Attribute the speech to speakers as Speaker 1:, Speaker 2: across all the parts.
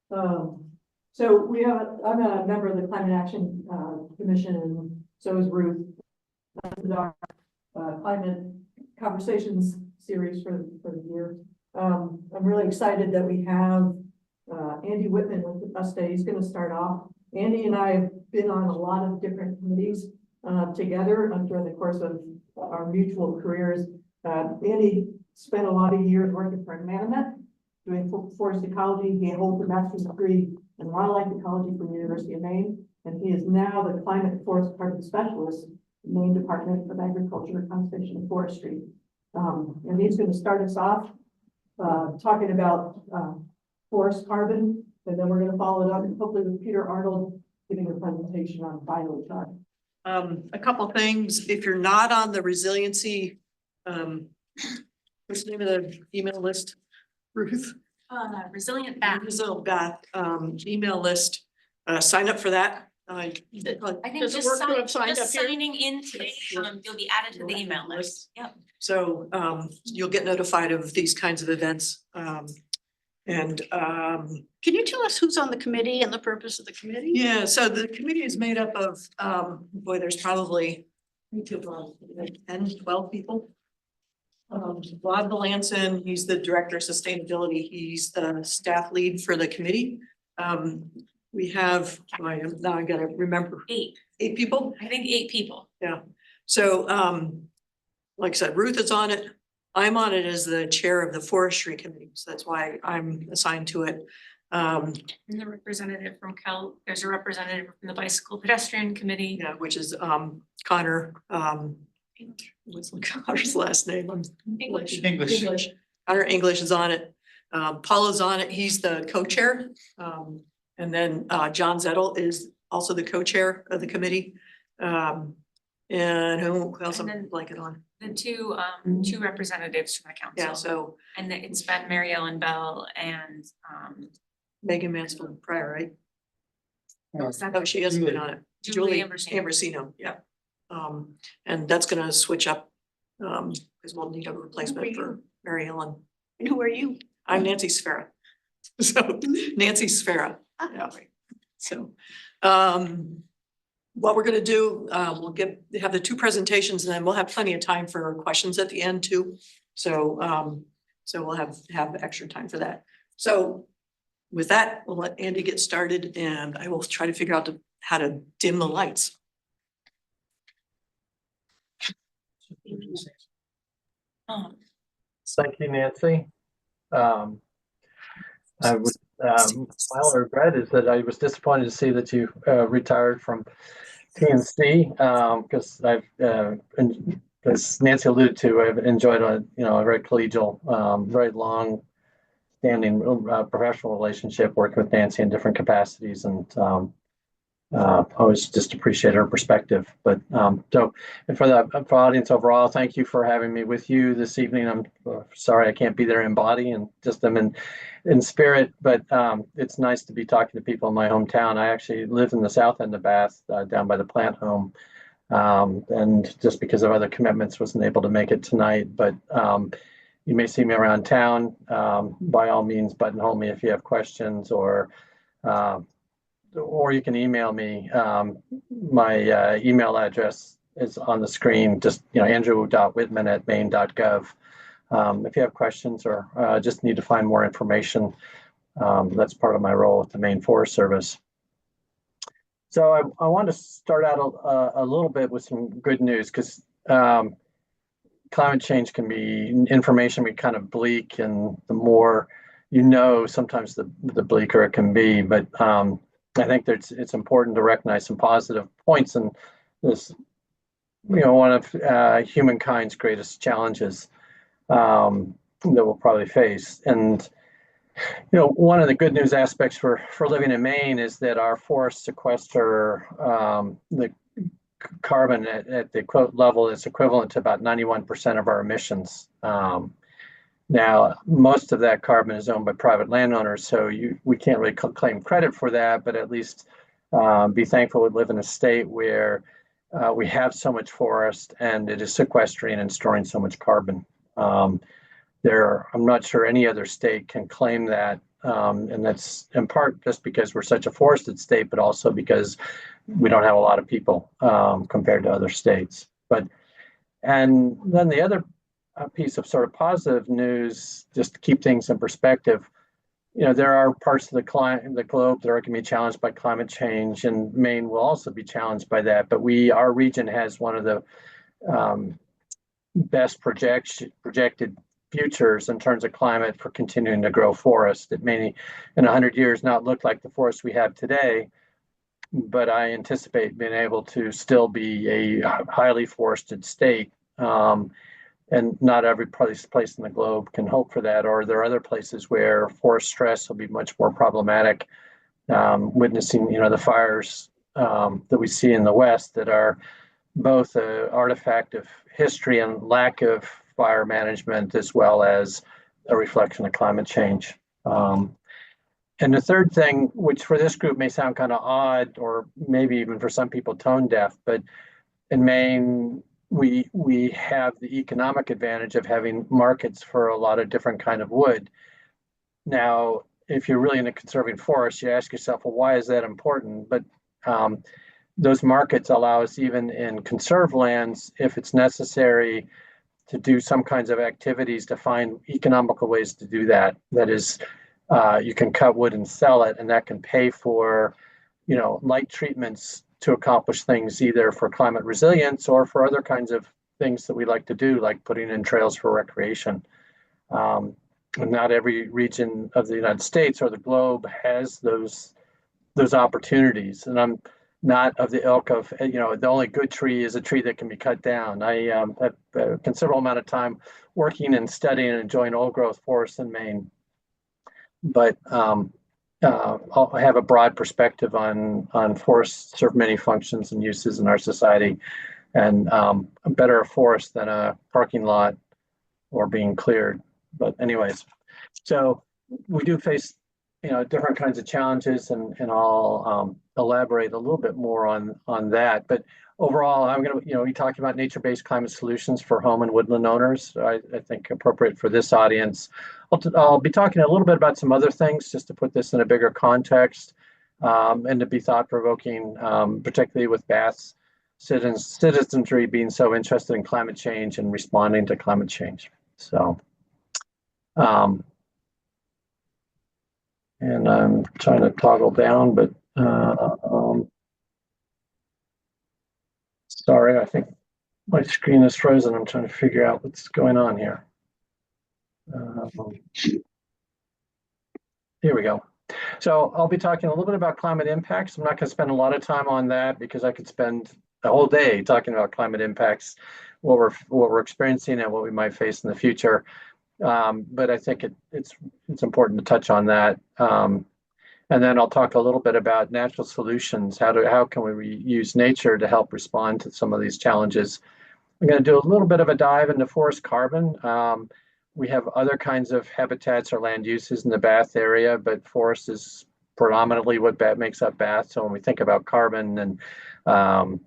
Speaker 1: So I'm a member of the Climate Action Commission, and so is Ruth. This is our climate conversations series for the year. I'm really excited that we have Andy Whitman with us today. He's going to start off. Andy and I have been on a lot of different committees together during the course of our mutual careers. Andy spent a lot of years working for Manomet, doing forest ecology. He holds a master's degree in wildlife ecology from the University of Maine, and he is now the climate forest carbon specialist in the Maine Department of Agriculture, Conservation, and Forestry. And he's going to start us off talking about forest carbon, and then we're going to follow it up, and hopefully with Peter Arnold giving a presentation on biochar.
Speaker 2: A couple things. If you're not on the resiliency, what's the name of the email list? Ruth?
Speaker 3: Resilient Bath.
Speaker 2: Resilient Bath email list. Sign up for that.
Speaker 3: I think
Speaker 2: does it
Speaker 3: just,
Speaker 2: work to have signed up here?
Speaker 3: signing in today, you'll be added to the email list. Yep.
Speaker 2: So you'll get notified of these kinds of events. Can you tell us who's on the committee and the purpose of the committee? Yeah, so the committee is made up of, boy, there's probably 10, 12 people. Bob Melanson, he's the director of sustainability. He's the staff lead for the committee. We have, now I gotta remember.
Speaker 3: Eight
Speaker 2: people?
Speaker 3: I think 8 people.
Speaker 2: Yeah. So, like I said, Ruth is on it. I'm on it as the chair of the forestry committee. So that's why I'm assigned to it.
Speaker 3: And the representative from KELT, there's a representative from the bicycle pedestrian committee.
Speaker 2: Yeah, which is, Connor, what's Connor's last name?
Speaker 3: English.
Speaker 2: Connor English is on it. Paula's on it. He's the co-chair. And then, John Zettel is also the co-chair of the committee. And who else I'm blanking on?
Speaker 3: The two representatives from the council.
Speaker 2: Yeah, so
Speaker 3: And it's been Mary Ellen Bell and
Speaker 2: Megan Mansfield Pryor, right?
Speaker 3: was that
Speaker 2: No, she hasn't been on it.
Speaker 3: Julie Ambrosino.
Speaker 2: Ambrosino, yeah. And that's gonna switch up, because we'll need a replacement for Mary Ellen. And who are you? I'm Nancy Sfera. So Nancy Sfera, yeah. So, what we're gonna do, we'll have the 2 presentations, and then we'll have plenty of time for questions at the end too. So, so we'll have extra time for that. So with that, we'll let Andy get started, and I will try to figure out how to dim the lights.
Speaker 4: Thank you, Nancy. I would, my only regret is that I was disappointed to see that you retired from PNC, because I've, as Nancy alluded to, I've enjoyed a very collegial, very long standing professional relationship working with Nancy in different capacities, and I always just appreciate her perspective. But so, and for the audience overall, thank you for having me with you this evening. I'm sorry I can't be there in body, and just I'm in spirit, but it's nice to be talking to people in my hometown. I actually live in the south end of Bath, down by the plant home, and just because of other commitments wasn't able to make it tonight. But you may see me around town. By all means, buttonhole me if you have questions, or you can email me. My email address is on the screen, just andrew.whitman@maine.gov. If you have questions or just need to find more information, that's part of my role with the Maine Forest Service. So I want to start out a little bit with some good news, because climate change can be, information be kind of bleak, and the more sometimes the bleaker it can be. But I think it's important to recognize some positive points in this, one of humankind's greatest challenges that we'll probably face. And one of the good news aspects for living in Maine is that our forests sequester the carbon at the level is equivalent to about 91% of our emissions. Now, most of that carbon is owned by private landowners, so we can't really claim credit for that, but at least be thankful we live in a state where we have so much forest and it is sequestering and storing so much carbon. I'm not sure any other state can claim that And that's in part just because we're such a forested state, but also because we don't have a lot of people compared to other states. And then the other piece of sort of positive news, just to keep things in perspective, there are parts of the globe that are going to be challenged by climate change, and Maine will also be challenged by that. But our region has one of the best projected futures in terms of climate for continuing to grow forests. It may, in 100 years, not look like the forests we have today, but I anticipate being able to still be a highly forested state. And not every place in the globe can hope for that, or there are other places where forest stress will be much more problematic. Witnessing, the fires that we see in the West that are both an artifact of history and lack of fire management, as well as a reflection of climate change. And the third thing, which for this group may sound kind of odd, or maybe even for some people tone deaf, but in Maine, we have the economic advantage of having markets for a lot of different kind of wood. Now, if you're really into conserving forests, you ask yourself, well, why is that important? But those markets allow us, even in conserved lands, if it's necessary, to do some kinds of activities to find economical ways to do that. That is, you can cut wood and sell it, and that can pay for, light treatments to accomplish things either for climate resilience or for other kinds of things that we like to do, like putting in trails for recreation. And not every region of the United States or the globe has those opportunities. And I'm not of the ilk of, the only good tree is a tree that can be cut down. I have a considerable amount of time working and studying and enjoying old growth forests in Maine. But I'll have a broad perspective on forests serve many functions and uses in our society, and better a forest than a parking lot or being cleared. But anyways, so we do face different kinds of challenges, and I'll elaborate a little bit more on that. But overall, I'm going to be talking about nature-based climate solutions for home and woodland owners. I think appropriate for this audience. I'll be talking a little bit about some other things just to put this in a bigger context, and to be thought-provoking, particularly with Bath's citizenry being so interested in climate change and responding to climate change. So, and I'm trying to toggle down, but sorry, I think my screen is frozen. I'm trying to figure out what's going on here. Here we go. So I'll be talking a little bit about climate impacts. I'm not going to spend a lot of time on that because I could spend a whole day talking about climate impacts, what we're experiencing and what we might face in the future. But I think it's important to touch on that. And then I'll talk a little bit about natural solutions. How can we use nature to help respond to some of these challenges? I'm going to do a little bit of a dive into forest carbon. We have other kinds of habitats or land uses in the Bath area, but forest is predominantly what makes up Bath. So when we think about carbon and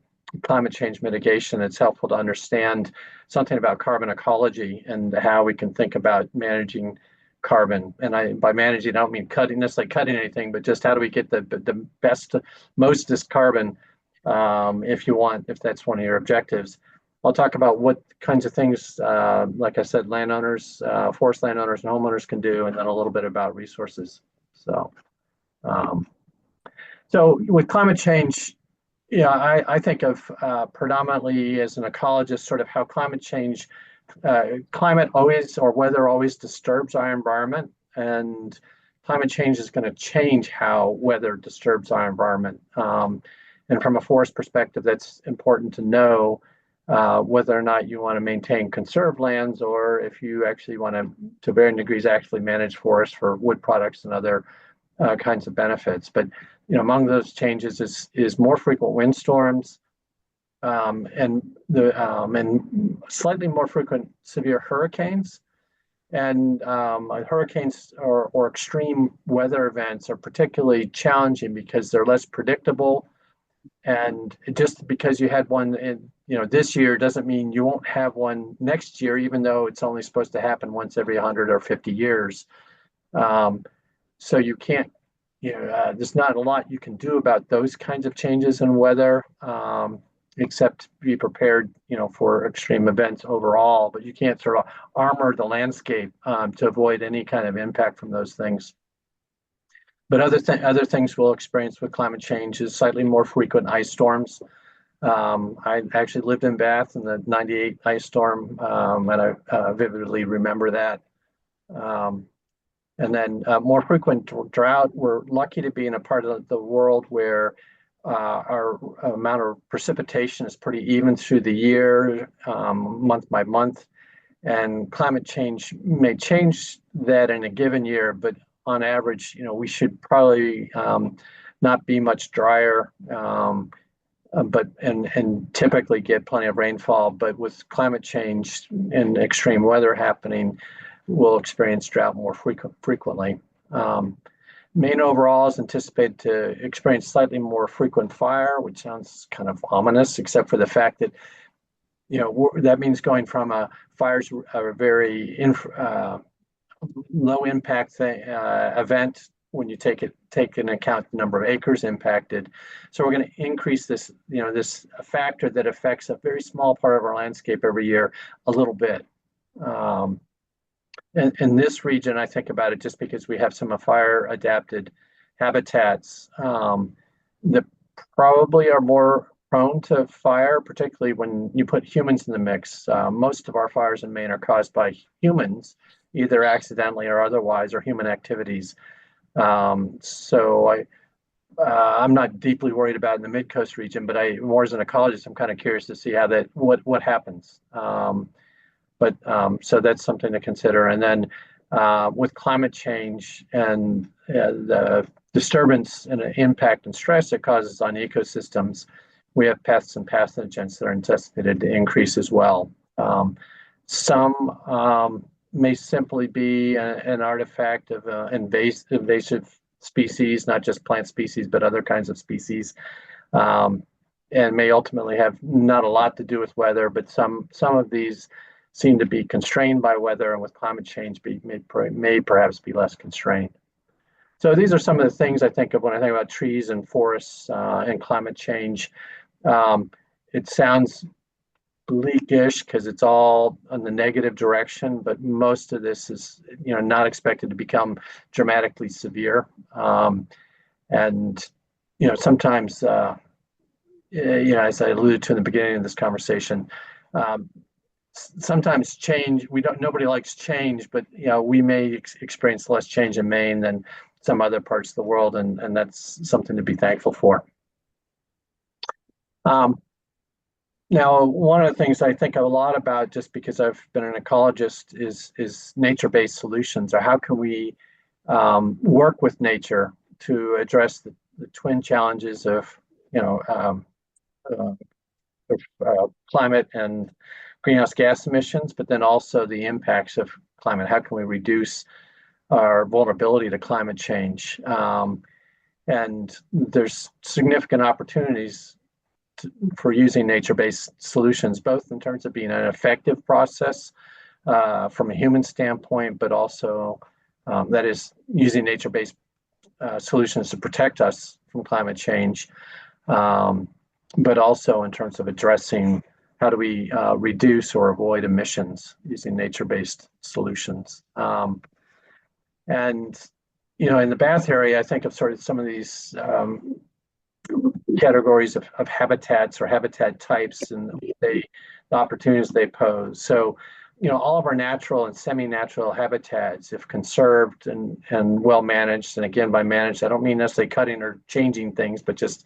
Speaker 4: climate change mitigation, it's helpful to understand something about carbon ecology and how we can think about managing carbon. And by managing, I don't mean necessarily cutting anything, but just how do we get the best, mostest carbon, if that's one of your objectives. I'll talk about what kinds of things, like I said, landowners, forest landowners and homeowners can do, and then a little bit about resources. So with climate change, I think of predominantly as an ecologist, sort of how climate change, climate always or weather always disturbs our environment, and climate change is going to change how weather disturbs our environment. And from a forest perspective, that's important to know whether or not you want to maintain conserved lands, or if you actually want to varying degrees, actually manage forests for wood products and other kinds of benefits. But among those changes is more frequent windstorms, and slightly more frequent severe hurricanes. And hurricanes or extreme weather events are particularly challenging because they're less predictable. And just because you had one in this year doesn't mean you won't have one next year, even though it's only supposed to happen once every 100 or 50 years. So you can't, there's not a lot you can do about those kinds of changes in weather, except be prepared, for extreme events overall. But you can't sort of armor the landscape to avoid any kind of impact from those things. But other things we'll experience with climate change is slightly more frequent ice storms. I actually lived in Bath in the '98 ice storm, and I vividly remember that. And then more frequent drought. We're lucky to be in a part of the world where our amount of precipitation is pretty even through the year, month by month. And climate change may change that in a given year, but on average, we should probably not be much drier, but typically get plenty of rainfall. But with climate change and extreme weather happening, we'll experience drought more frequently. Maine overall is anticipated to experience slightly more frequent fire, which sounds kind of ominous, except for the fact that that means going from fires are a very low impact event when you take into account the number of acres impacted. So we're going to increase this, this factor that affects a very small part of our landscape every year a little bit. In this region, I think about it just because we have some fire adapted habitats that probably are more prone to fire, particularly when you put humans in the mix. Most of our fires in Maine are caused by humans, either accidentally or otherwise, or human activities. So I'm not deeply worried about in the mid-coast region, but more as an ecologist, I'm kind of curious to see how what happens. So that's something to consider. And then with climate change and the disturbance and impact and stress it causes on ecosystems, we have pests and pathogens that are anticipated to increase as well. Some may simply be an artifact of invasive species, not just plant species, but other kinds of species, and may ultimately have not a lot to do with weather, but some of these seem to be constrained by weather, and with climate change may perhaps be less constrained. So these are some of the things I think of when I think about trees and forests and climate change. It sounds bleakish because it's all in the negative direction, but most of this is not expected to become dramatically severe. And sometimes as I alluded to in the beginning of this conversation, sometimes change, nobody likes change, but we may experience less change in Maine than some other parts of the world, and that's something to be thankful for. Now, one of the things I think a lot about, just because I've been an ecologist, is nature-based solutions, or how can we work with nature to address the twin challenges of climate and greenhouse gas emissions, but then also the impacts of climate. How can we reduce our vulnerability to climate change? And there's significant opportunities for using nature-based solutions, both in terms of being an effective process from a human standpoint, but also that is using nature-based solutions to protect us from climate change, but also in terms of addressing how do we reduce or avoid emissions using nature-based solutions. And in the Bath area, I think of sort of some of these categories of habitats or habitat types and the opportunities they pose. So, all of our natural and semi-natural habitats, if conserved and well managed, and again, by managed, I don't mean necessarily cutting or changing things, but just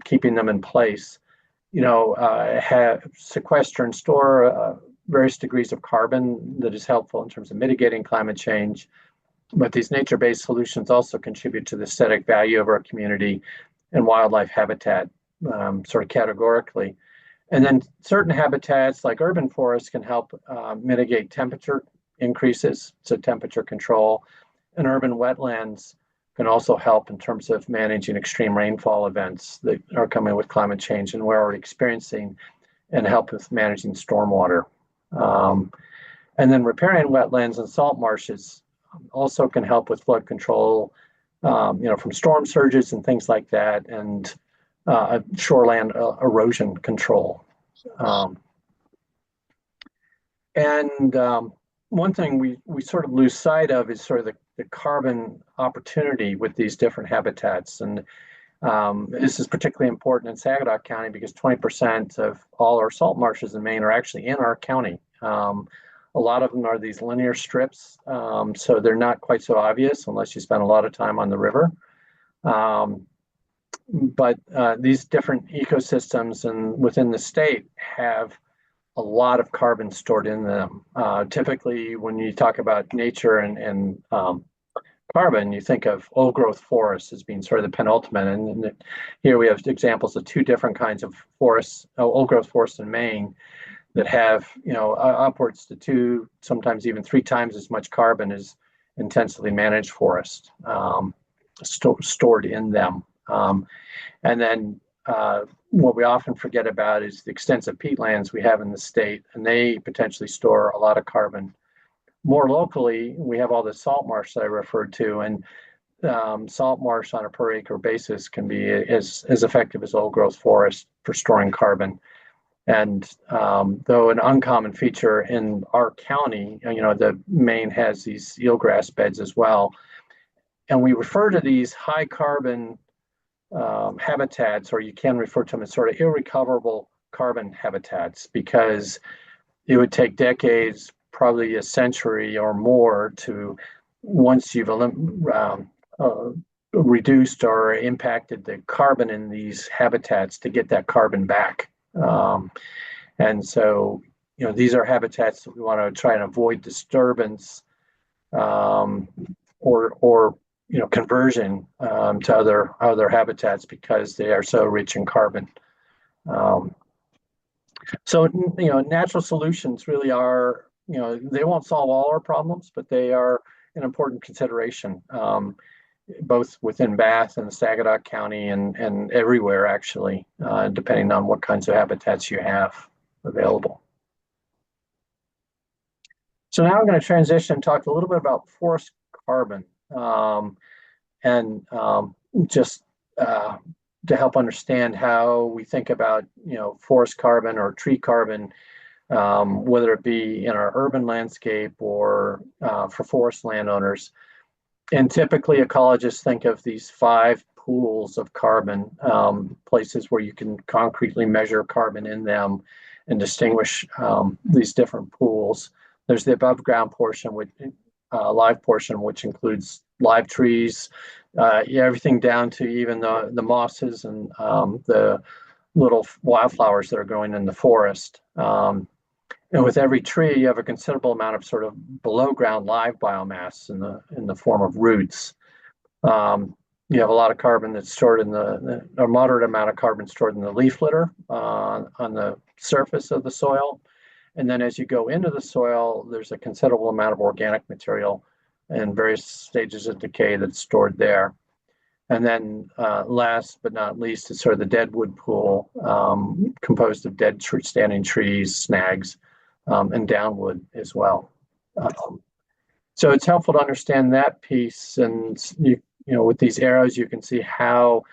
Speaker 4: keeping them in place, have sequester and store various degrees of carbon that is helpful in terms of mitigating climate change. But these nature-based solutions also contribute to the aesthetic value of our community and wildlife habitat, sort of categorically. And then certain habitats like urban forests can help mitigate temperature increases, so temperature control. And urban wetlands can also help in terms of managing extreme rainfall events that are coming with climate change and we're already experiencing, and help with managing stormwater. And then riparian wetlands and salt marshes Also can help with flood control, from storm surges and things like that, and shoreland erosion control. One thing we sort of lose sight of is sort of the carbon opportunity with these different habitats. And this is particularly important in Saginaw County because 20% of all our salt marshes in Maine are actually in our county. A lot of them are these linear strips, so they're not quite so obvious unless you spend a lot of time on the river. But these different ecosystems and within the state have a lot of carbon stored in them. Typically, when you talk about nature and carbon, you think of old growth forests as being sort of the penultimate. And here we have examples of two different kinds of forests, old growth forests in Maine that have, upwards to 2, sometimes even 3 times as much carbon as intensively managed forest stored in them. And then what we often forget about is the extensive peatlands we have in the state, and they potentially store a lot of carbon. More locally, we have all the salt marsh that I referred to, and salt marsh on a per acre basis can be as effective as old growth forest for storing carbon. And though an uncommon feature in our county, the Maine has these eelgrass beds as well. And we refer to these high carbon habitats, or you can refer to them as sort of irrecoverable carbon habitats, because it would take decades, probably a century or more, to once you've reduced or impacted the carbon in these habitats to get that carbon back. And so, these are habitats that we want to try and avoid disturbance or conversion to other habitats because they are so rich in carbon. So natural solutions really are, they won't solve all our problems, but they are an important consideration, both within Bath and Saginaw County and everywhere, actually, depending on what kinds of habitats you have available. So now I'm going to transition and talk a little bit about forest carbon, and just to help understand how we think about forest carbon or tree carbon, whether it be in our urban landscape or for forest landowners. And typically ecologists think of these 5 pools of carbon, places where you can concretely measure carbon in them and distinguish these different pools. There's the above ground portion, which live portion, which includes live trees, everything down to even the mosses and the little wildflowers that are growing in the forest. And with every tree, you have a considerable amount of sort of below ground live biomass in the form of roots. You have a lot of carbon that's stored in a moderate amount of carbon stored in the leaf litter on the surface of the soil. And then as you go into the soil, there's a considerable amount of organic material in various stages of decay that's stored there. And then last but not least is sort of the deadwood pool, composed of dead standing trees, snags, and downwood as well. So it's helpful to understand that piece, and with these arrows you can see how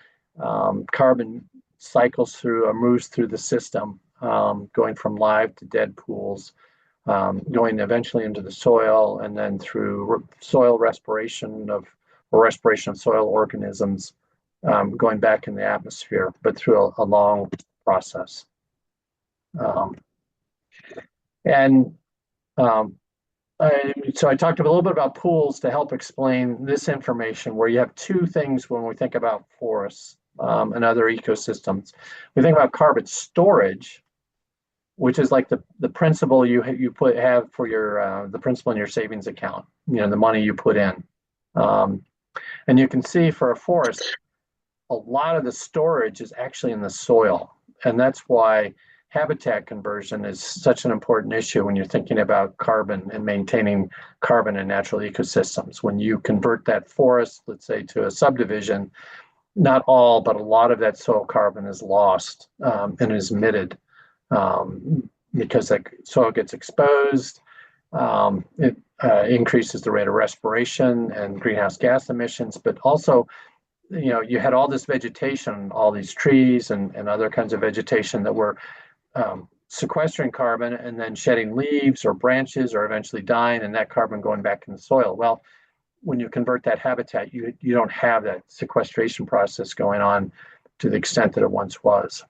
Speaker 4: carbon cycles through or moves through the system, going from live to dead pools, going eventually into the soil, and then through soil respiration of soil organisms, going back in the atmosphere, but through a long process. So I talked a little bit about pools to help explain this information, where you have 2 things when we think about forests and other ecosystems. We think about carbon storage, which is like the principal you have for your the principal in your savings account, the money you put in. And you can see for a forest, a lot of the storage is actually in the soil, and that's why habitat conversion is such an important issue when you're thinking about carbon and maintaining carbon in natural ecosystems. When you convert that forest, let's say, to a subdivision, not all, but a lot of that soil carbon is lost and is emitted because that soil gets exposed. It increases the rate of respiration and greenhouse gas emissions, but also, you had all this vegetation, all these trees and other kinds of vegetation that were sequestering carbon and then shedding leaves or branches or eventually dying, and that carbon going back in the soil. Well, when you convert that habitat, you don't have that sequestration process going on to the extent that it once was.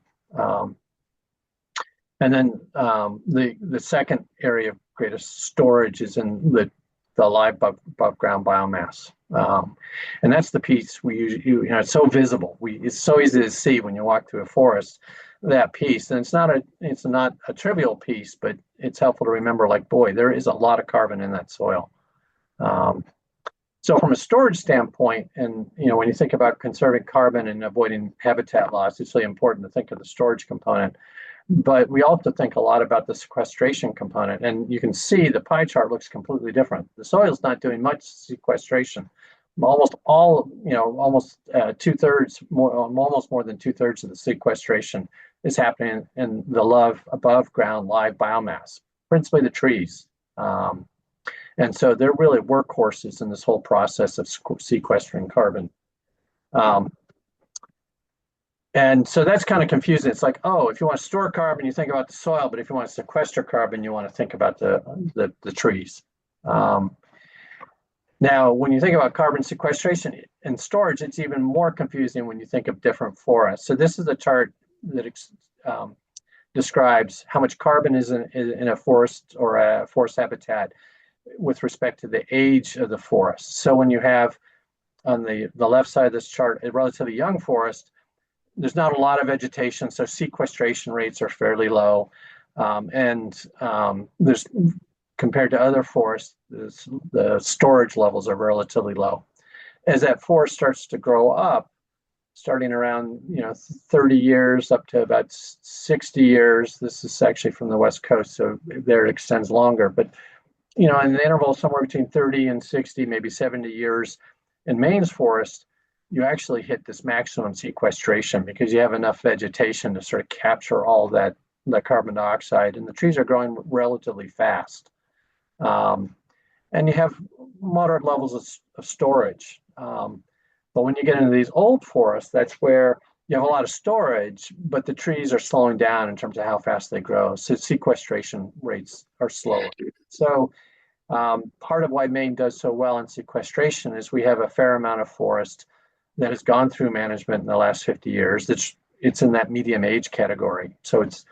Speaker 4: And then the second area of greatest storage is in the live above ground biomass. And that's the piece we usually, it's so visible. It's so easy to see when you walk through a forest, that piece. And it's not a trivial piece, but it's helpful to remember, like, boy, there is a lot of carbon in that soil. So from a storage standpoint, and when you think about conserving carbon and avoiding habitat loss, it's really important to think of the storage component. But we also think a lot about the sequestration component, and you can see the pie chart looks completely different. The soil's not doing much sequestration. Almost all, almost 2/3, almost more than 2/3 of the sequestration is happening in the above ground live biomass, principally the trees. And so they're really workhorses in this whole process of sequestering carbon. And so that's kind of confusing. It's like, oh, if you want to store carbon, you think about the soil, but if you want to sequester carbon, you want to think about the trees. Now, when you think about carbon sequestration and storage, it's even more confusing when you think of different forests. So this is a chart that describes how much carbon is in a forest or a forest habitat with respect to the age of the forest. So when you have on the left side of this chart a relatively young forest, there's not a lot of vegetation, so sequestration rates are fairly low. There's, compared to other forests, the storage levels are relatively low. As that forest starts to grow up, starting around 30 years up to about 60 years, this is actually from the West Coast, so there it extends longer, but in the interval somewhere between 30 and 60, maybe 70 years in Maine's forest, you actually hit this maximum sequestration because you have enough vegetation to sort of capture all that carbon dioxide, and the trees are growing relatively fast. And you have moderate levels of storage. But when you get into these old forests, that's where you have a lot of storage, but the trees are slowing down in terms of how fast they grow. So sequestration rates are slower. So part of why Maine does so well in sequestration is we have a fair amount of forest that has gone through management in the last 50 years. It's in that medium age category. So it's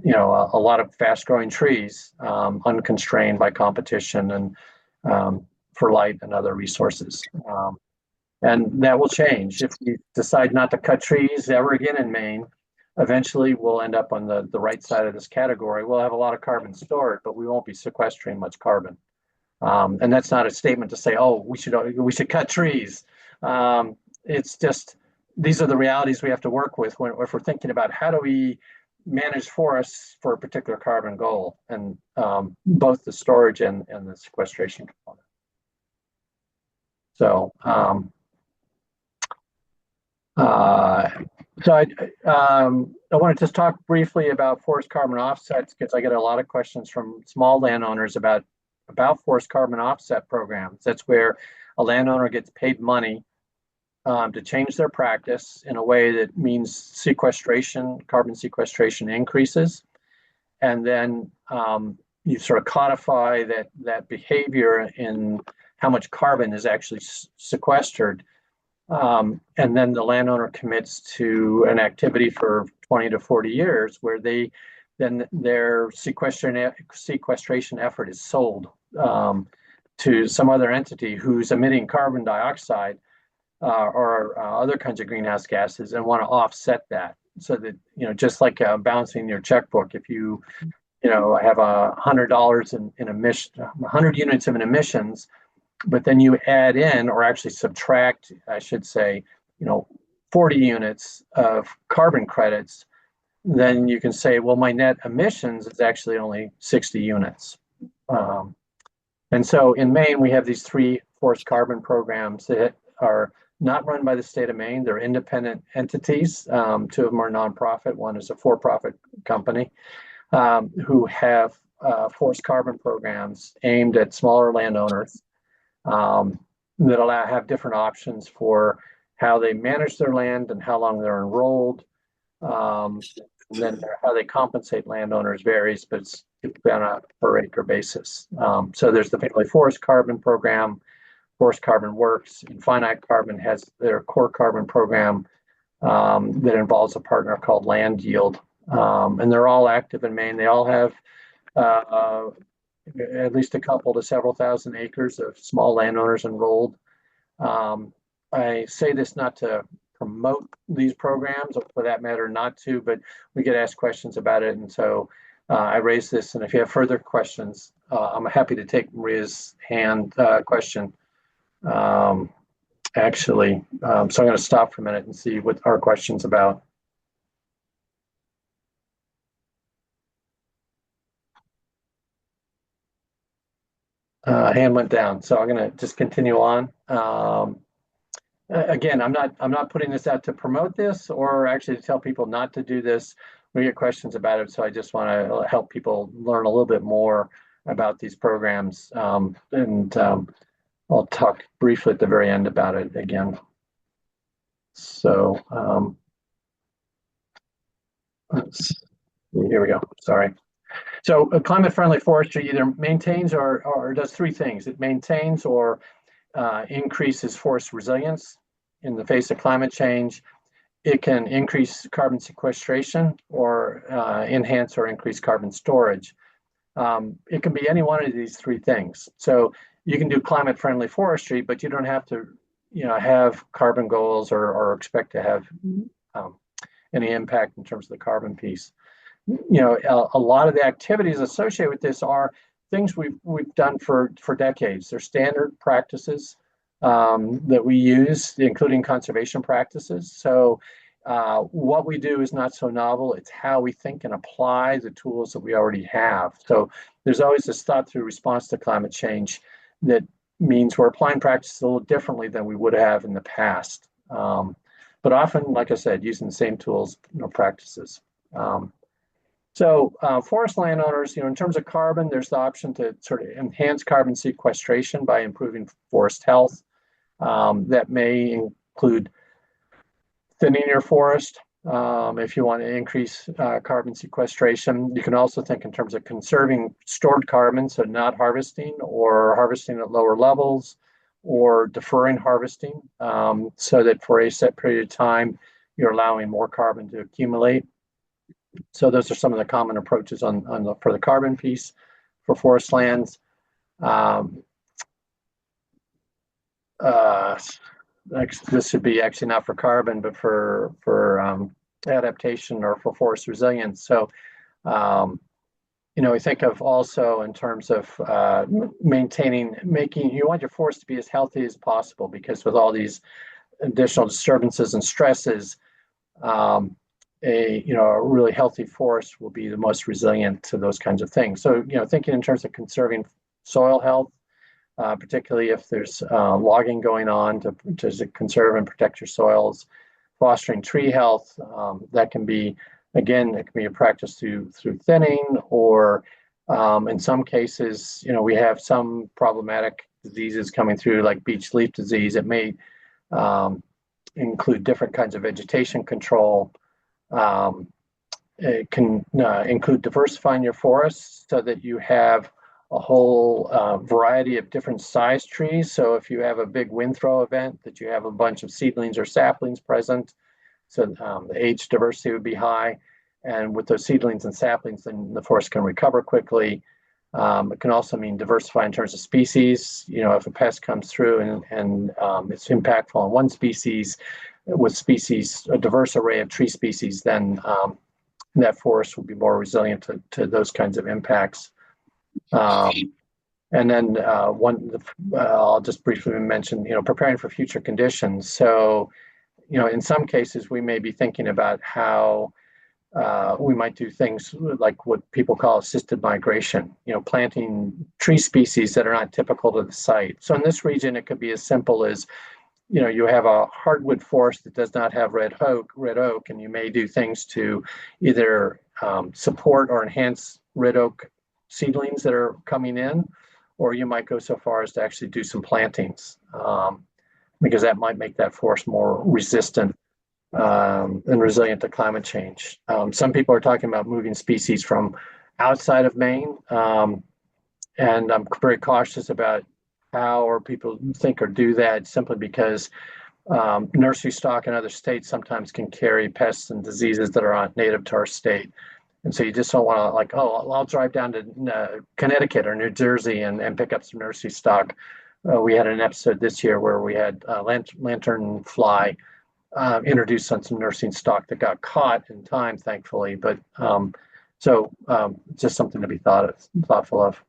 Speaker 4: a lot of fast growing trees, unconstrained by competition and for light and other resources. And that will change. If we decide not to cut trees ever again in Maine, eventually we'll end up on the right side of this category. We'll have a lot of carbon stored, but we won't be sequestering much carbon. And that's not a statement to say, oh, we should cut trees. It's just, these are the realities we have to work with if we're thinking about how do we manage forests for a particular carbon goal, and both the storage and the sequestration component. So, I want to just talk briefly about forest carbon offsets because I get a lot of questions from small landowners about forest carbon offset programs. That's where a landowner gets paid money to change their practice in a way that means carbon sequestration increases. And then you sort of codify that behavior in how much carbon is actually sequestered. And then the landowner commits to an activity for 20 to 40 years where their sequestration effort is sold to some other entity who's emitting carbon dioxide or other kinds of greenhouse gases and want to offset that. So that, just like balancing your checkbook, if you have $100 in emission, 100 units of emissions, but then you add in, or actually subtract, I should say, 40 units of carbon credits, then you can say, well, my net emissions is actually only 60 units. And so in Maine, we have these 3 forest carbon programs that are not run by the state of Maine. They're independent entities. 2 of them are nonprofit. One is a for-profit company who have forest carbon programs aimed at smaller landowners that have different options for how they manage their land and how long they're enrolled. And then how they compensate landowners varies, but it's typically on a per acre basis. So there's the Family Forest Carbon Program, Forest Carbon Works, and Finite Carbon has their core carbon program that involves a partner called Land Yield. And they're all active in Maine. They all have at least a couple to several thousand acres of small landowners enrolled. I say this not to promote these programs, or for that matter, not to, but we get asked questions about it. And so I raised this. And if you have further questions, I'm happy to take Maria's hand question. Actually, so I'm going to stop for a minute and see what our question's about. Hand went down, so I'm going to just continue on. Again, I'm not putting this out to promote this or actually to tell people not to do this. We get questions about it, so I just want to help people learn a little bit more about these programs. I'll talk briefly at the very end about it again. So here we go. Sorry. So climate-friendly forestry either maintains or does three things. It maintains or increases forest resilience in the face of climate change. It can increase carbon sequestration or enhance or increase carbon storage. It can be any one of these three things. So you can do climate-friendly forestry, but you don't have to, have carbon goals or expect to have any impact in terms of the carbon piece. A lot of the activities associated with this are things we've done for decades. They're standard practices that we use, including conservation practices. So what we do is not so novel. It's how we think and apply the tools that we already have. So there's always this thought through response to climate change that means we're applying practices a little differently than we would have in the past. But often, like I said, using the same tools, practices. So forest landowners, in terms of carbon, there's the option to sort of enhance carbon sequestration by improving forest health. That may include thinning your forest if you want to increase carbon sequestration. You can also think in terms of conserving stored carbon, so not harvesting or harvesting at lower levels or deferring harvesting so that for a set period of time, you're allowing more carbon to accumulate. So those are some of the common approaches for the carbon piece for forest lands. This should be actually not for carbon, but for adaptation or for forest resilience. So, we think of also in terms of you want your forest to be as healthy as possible, because with all these additional disturbances and stresses, a really healthy forest will be the most resilient to those kinds of things. So, thinking in terms of conserving soil health, particularly if there's logging going on to conserve and protect your soils, fostering tree health, that can be, again, it can be a practice through thinning, or in some cases, we have some problematic diseases coming through, like beech leaf disease. It may include different kinds of vegetation control. It can include diversifying your forests so that you have a whole variety of different size trees. So if you have a big wind throw event, that you have a bunch of seedlings or saplings present, so the age diversity would be high. And with those seedlings and saplings, then the forest can recover quickly. It can also mean diversify in terms of species. If a pest comes through and it's impactful on one species, with a diverse array of tree species, then that forest will be more resilient to those kinds of impacts. And then I'll just briefly mention, preparing for future conditions. So, in some cases, we may be thinking about how we might do things like what people call assisted migration, planting tree species that are not typical to the site. So in this region, it could be as simple as, you have a hardwood forest that does not have red oak, and you may do things to either support or enhance red oak seedlings that are coming in, or you might go so far as to actually do some plantings, because that might make that forest more resistant and resilient to climate change. Some people are talking about moving species from outside of Maine, and I'm very cautious about how or people think or do that, simply because nursery stock in other states sometimes can carry pests and diseases that are not native to our state. And so you just don't want to, like, oh, I'll drive down to Connecticut or New Jersey and pick up some nursery stock. We had an episode this year where we had lantern fly introduced on some nursing stock that got caught in time, thankfully. But just something to be thoughtful of.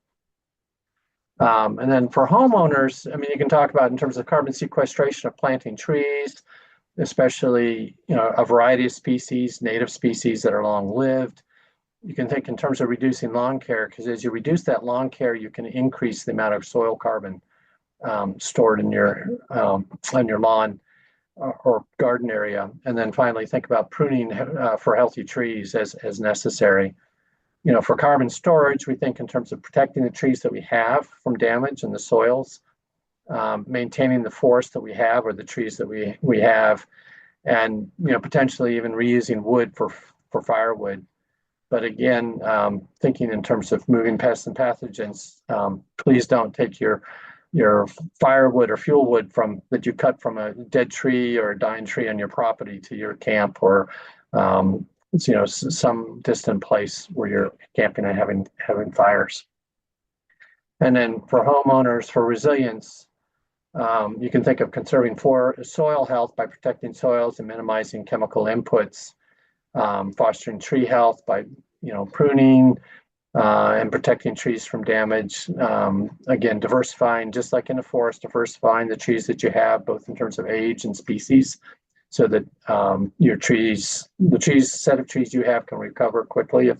Speaker 4: And then for homeowners, I mean, you can talk about in terms of carbon sequestration of planting trees, especially, a variety of species, native species that are long-lived. You can think in terms of reducing lawn care, because as you reduce that lawn care, you can increase the amount of soil carbon stored in your on your lawn or garden area. And then finally, think about pruning for healthy trees as necessary. For carbon storage, we think in terms of protecting the trees that we have from damage in the soils, maintaining the forest that we have or the trees that we have, and potentially even reusing wood for firewood. But again, thinking in terms of moving pests and pathogens, please don't take your firewood or fuel wood that you cut from a dead tree or a dying tree on your property to your camp or some distant place where you're camping and having fires. And then for homeowners, for resilience, you can think of conserving soil health by protecting soils and minimizing chemical inputs, fostering tree health by pruning and protecting trees from damage. Again, diversifying, just like in a forest, diversifying the trees that you have, both in terms of age and species, so that the set of trees you have can recover quickly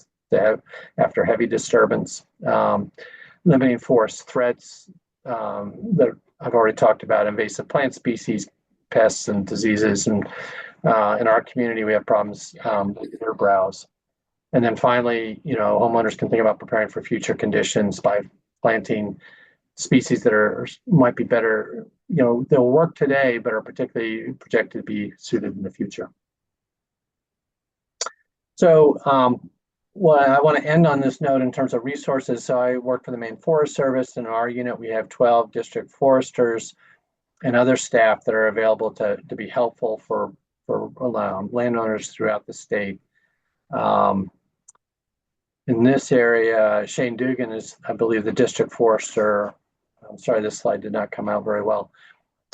Speaker 4: after heavy disturbance. Limiting forest threats that I've already talked about, invasive plant species, pests and diseases. And in our community, we have problems with deer browse. And then finally, homeowners can think about preparing for future conditions by planting species that might be better, they'll work today, but are particularly projected to be suited in the future. So I want to end on this note in terms of resources. So I work for the Maine Forest Service. In our unit, we have 12 district foresters and other staff that are available to be helpful for landowners throughout the state. In this area, Shane Dugan is, I believe, the district forester. I'm sorry, this slide did not come out very well.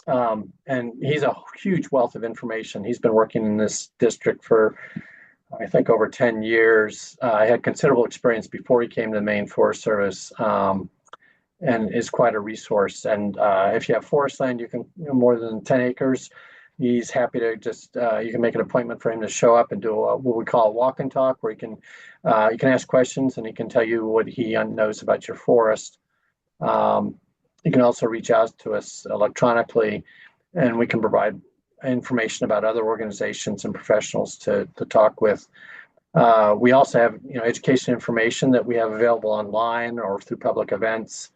Speaker 4: And he's a huge wealth of information. He's been working in this district for, I think, over 10 years. I had considerable experience before he came to the Maine Forest Service, and is quite a resource. And if you have forest land, you can, more than 10 acres, he's happy to just, you can make an appointment for him to show up and do what we call a walk and talk, where you can ask questions and he can tell you what he knows about your forest. You can also reach out to us electronically, and we can provide information about other organizations and professionals to talk with. We also have education information that we have available online or through public events.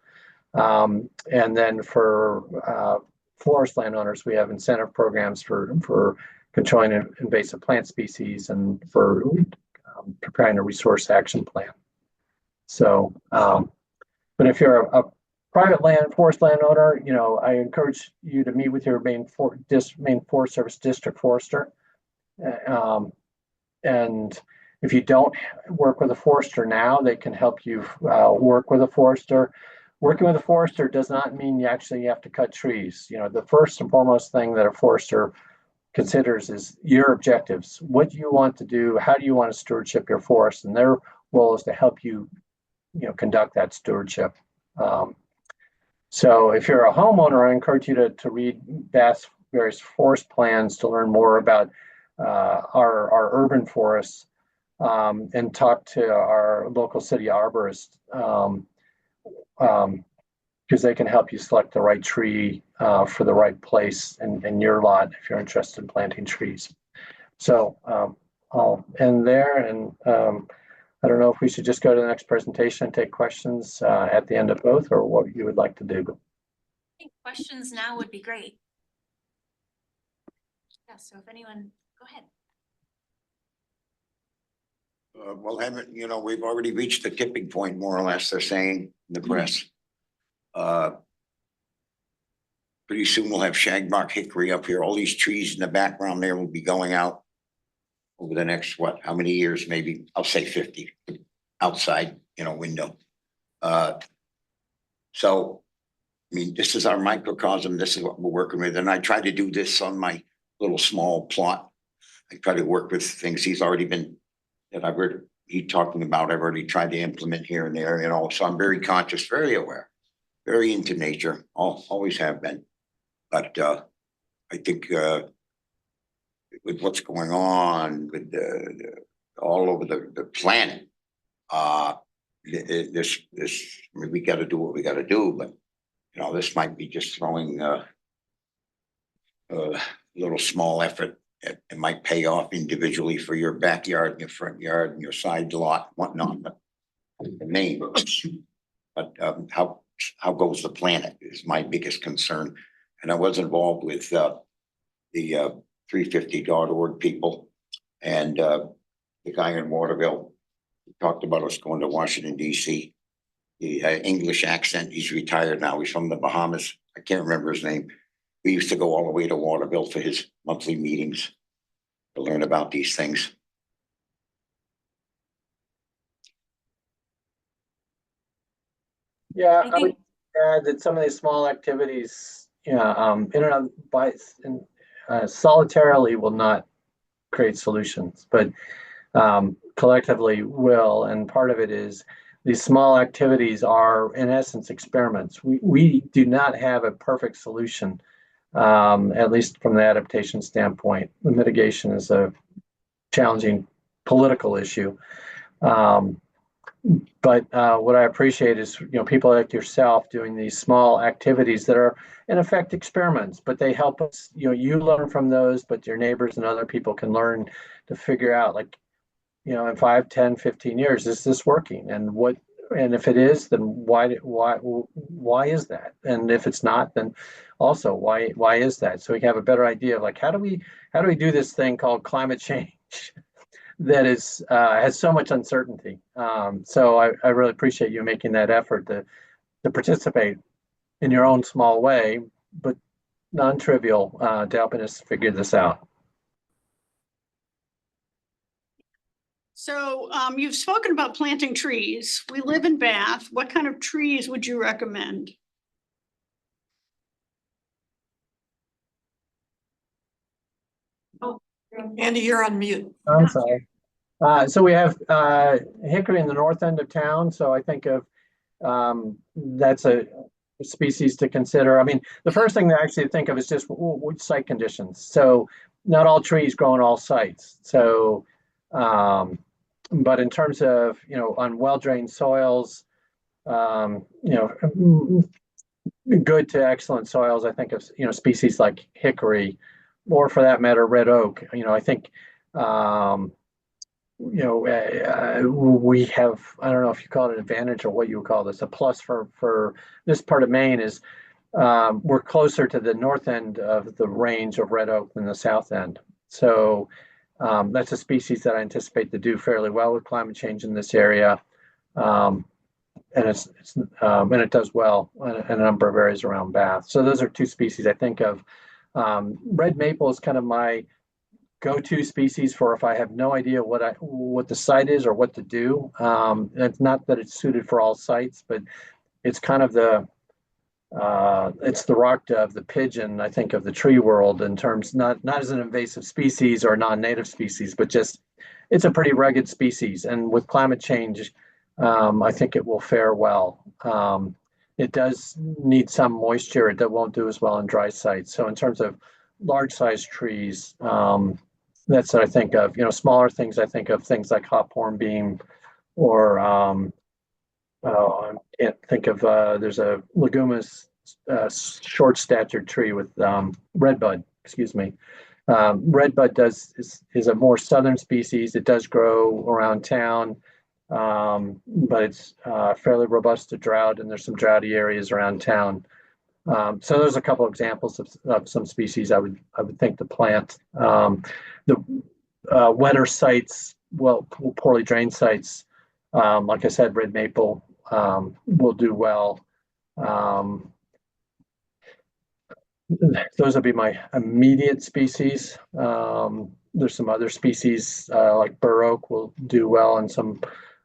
Speaker 4: And then for forest landowners, we have incentive programs for controlling invasive plant species and for preparing a resource action plan. So, but if you're a private forest landowner, I encourage you to meet with your Maine Forest Service district forester. And if you don't work with a forester now, they can help you work with a forester. Working with a forester does not mean you actually have to cut trees. The first and foremost thing that a forester considers is your objectives. What do you want to do? How do you want to stewardship your forest? And their role is to help you, conduct that stewardship. So if you're a homeowner, I encourage you to read various forest plans to learn more about our urban forests, and talk to our local city arborist, because they can help you select the right tree for the right place in your lot if you're interested in planting trees. So I'll end there, and I don't know if we should just go to the next presentation and take questions at the end of both, or what you would like to do.
Speaker 3: I think questions now would be great. Yeah, so if anyone, go ahead.
Speaker 5: Well, haven't, we've already reached the tipping point, more or less, they're saying in the press. Pretty soon we'll have shagbark hickory up here. All these trees in the background there will be going out over the next, how many years? Maybe, I'll say 50 outside, window. So, I mean, this is our microcosm. This is what we're working with. And I try to do this on my little small plot. I try to work with things he's already been, that I've heard he talking about, I've already tried to implement here and there, so I'm very conscious, very aware, very into nature, always have been. But I think with what's going on with all over the planet, this I mean, we got to do what we got to do, but this might be just throwing a little small effort. It might pay off individually for your backyard and your front yard and your side lot, whatnot, but in Maine. But how goes the planet is my biggest concern. And I was involved with the 350.org people and the guy in Waterville talked about us going to Washington, D.C. He had English accent. He's retired now. He's from the Bahamas. I can't remember his name. We used to go all the way to Waterville for his monthly meetings to learn about these things.
Speaker 4: Yeah,
Speaker 3: I
Speaker 4: I would add that some of these small activities, in and of solitarily will not create solutions, but collectively will. And part of it is these small activities are, in essence, experiments. We do not have a perfect solution, at least from the adaptation standpoint. The mitigation is a challenging political issue. But what I appreciate is, people like yourself doing these small activities that are, in effect, experiments, but they help us, you learn from those, but your neighbors and other people can learn to figure out, like, in 5, 10, 15 years, is this working? And if it is, then why is that? And if it's not, then also why is that? So we can have a better idea of, like, how do we do this thing called climate change that is has so much uncertainty. So I really appreciate you making that effort to participate in your own small way, but non-trivial, to helping us figure this out.
Speaker 6: So you've spoken about planting trees. We live in Bath. What kind of trees would you recommend?
Speaker 2: Andy, you're on mute.
Speaker 4: I'm sorry. So we have hickory in the north end of town. So I think of that's a species to consider. I mean, the first thing to actually think of is just which site conditions. So not all trees grow on all sites. So, but in terms of, on well-drained soils, good to excellent soils, I think of, species like hickory, or for that matter, red oak. I think, we have, I don't know if you call it an advantage or what you would call this, a plus for this part of Maine is we're closer to the north end of the range of red oak than the south end. So that's a species that I anticipate to do fairly well with climate change in this area. And it does well in a number of areas around Bath. So those are two species I think of. Red maple is kind of my go-to species for if I have no idea what the site is or what to do. It's not that it's suited for all sites, but it's kind of it's the rock dove, the pigeon, I think, of the tree world, in terms not as an invasive species or non-native species, but just it's a pretty rugged species. And with climate change, I think it will fare well. It does need some moisture. It won't do as well in dry sites. So in terms of large size trees, that's what I think of. Smaller things, I think of things like hop hornbeam, or I can't think of, there's a leguminous short statured tree with redbud, excuse me. Redbud is a more southern species. It does grow around town. But it's fairly robust to drought, and there's some droughty areas around town. So there's a couple examples of some species I would think to plant. The wetter sites, well, poorly drained sites, like I said, red maple will do well. Those would be my immediate species. There's some other species like bur oak will do well in some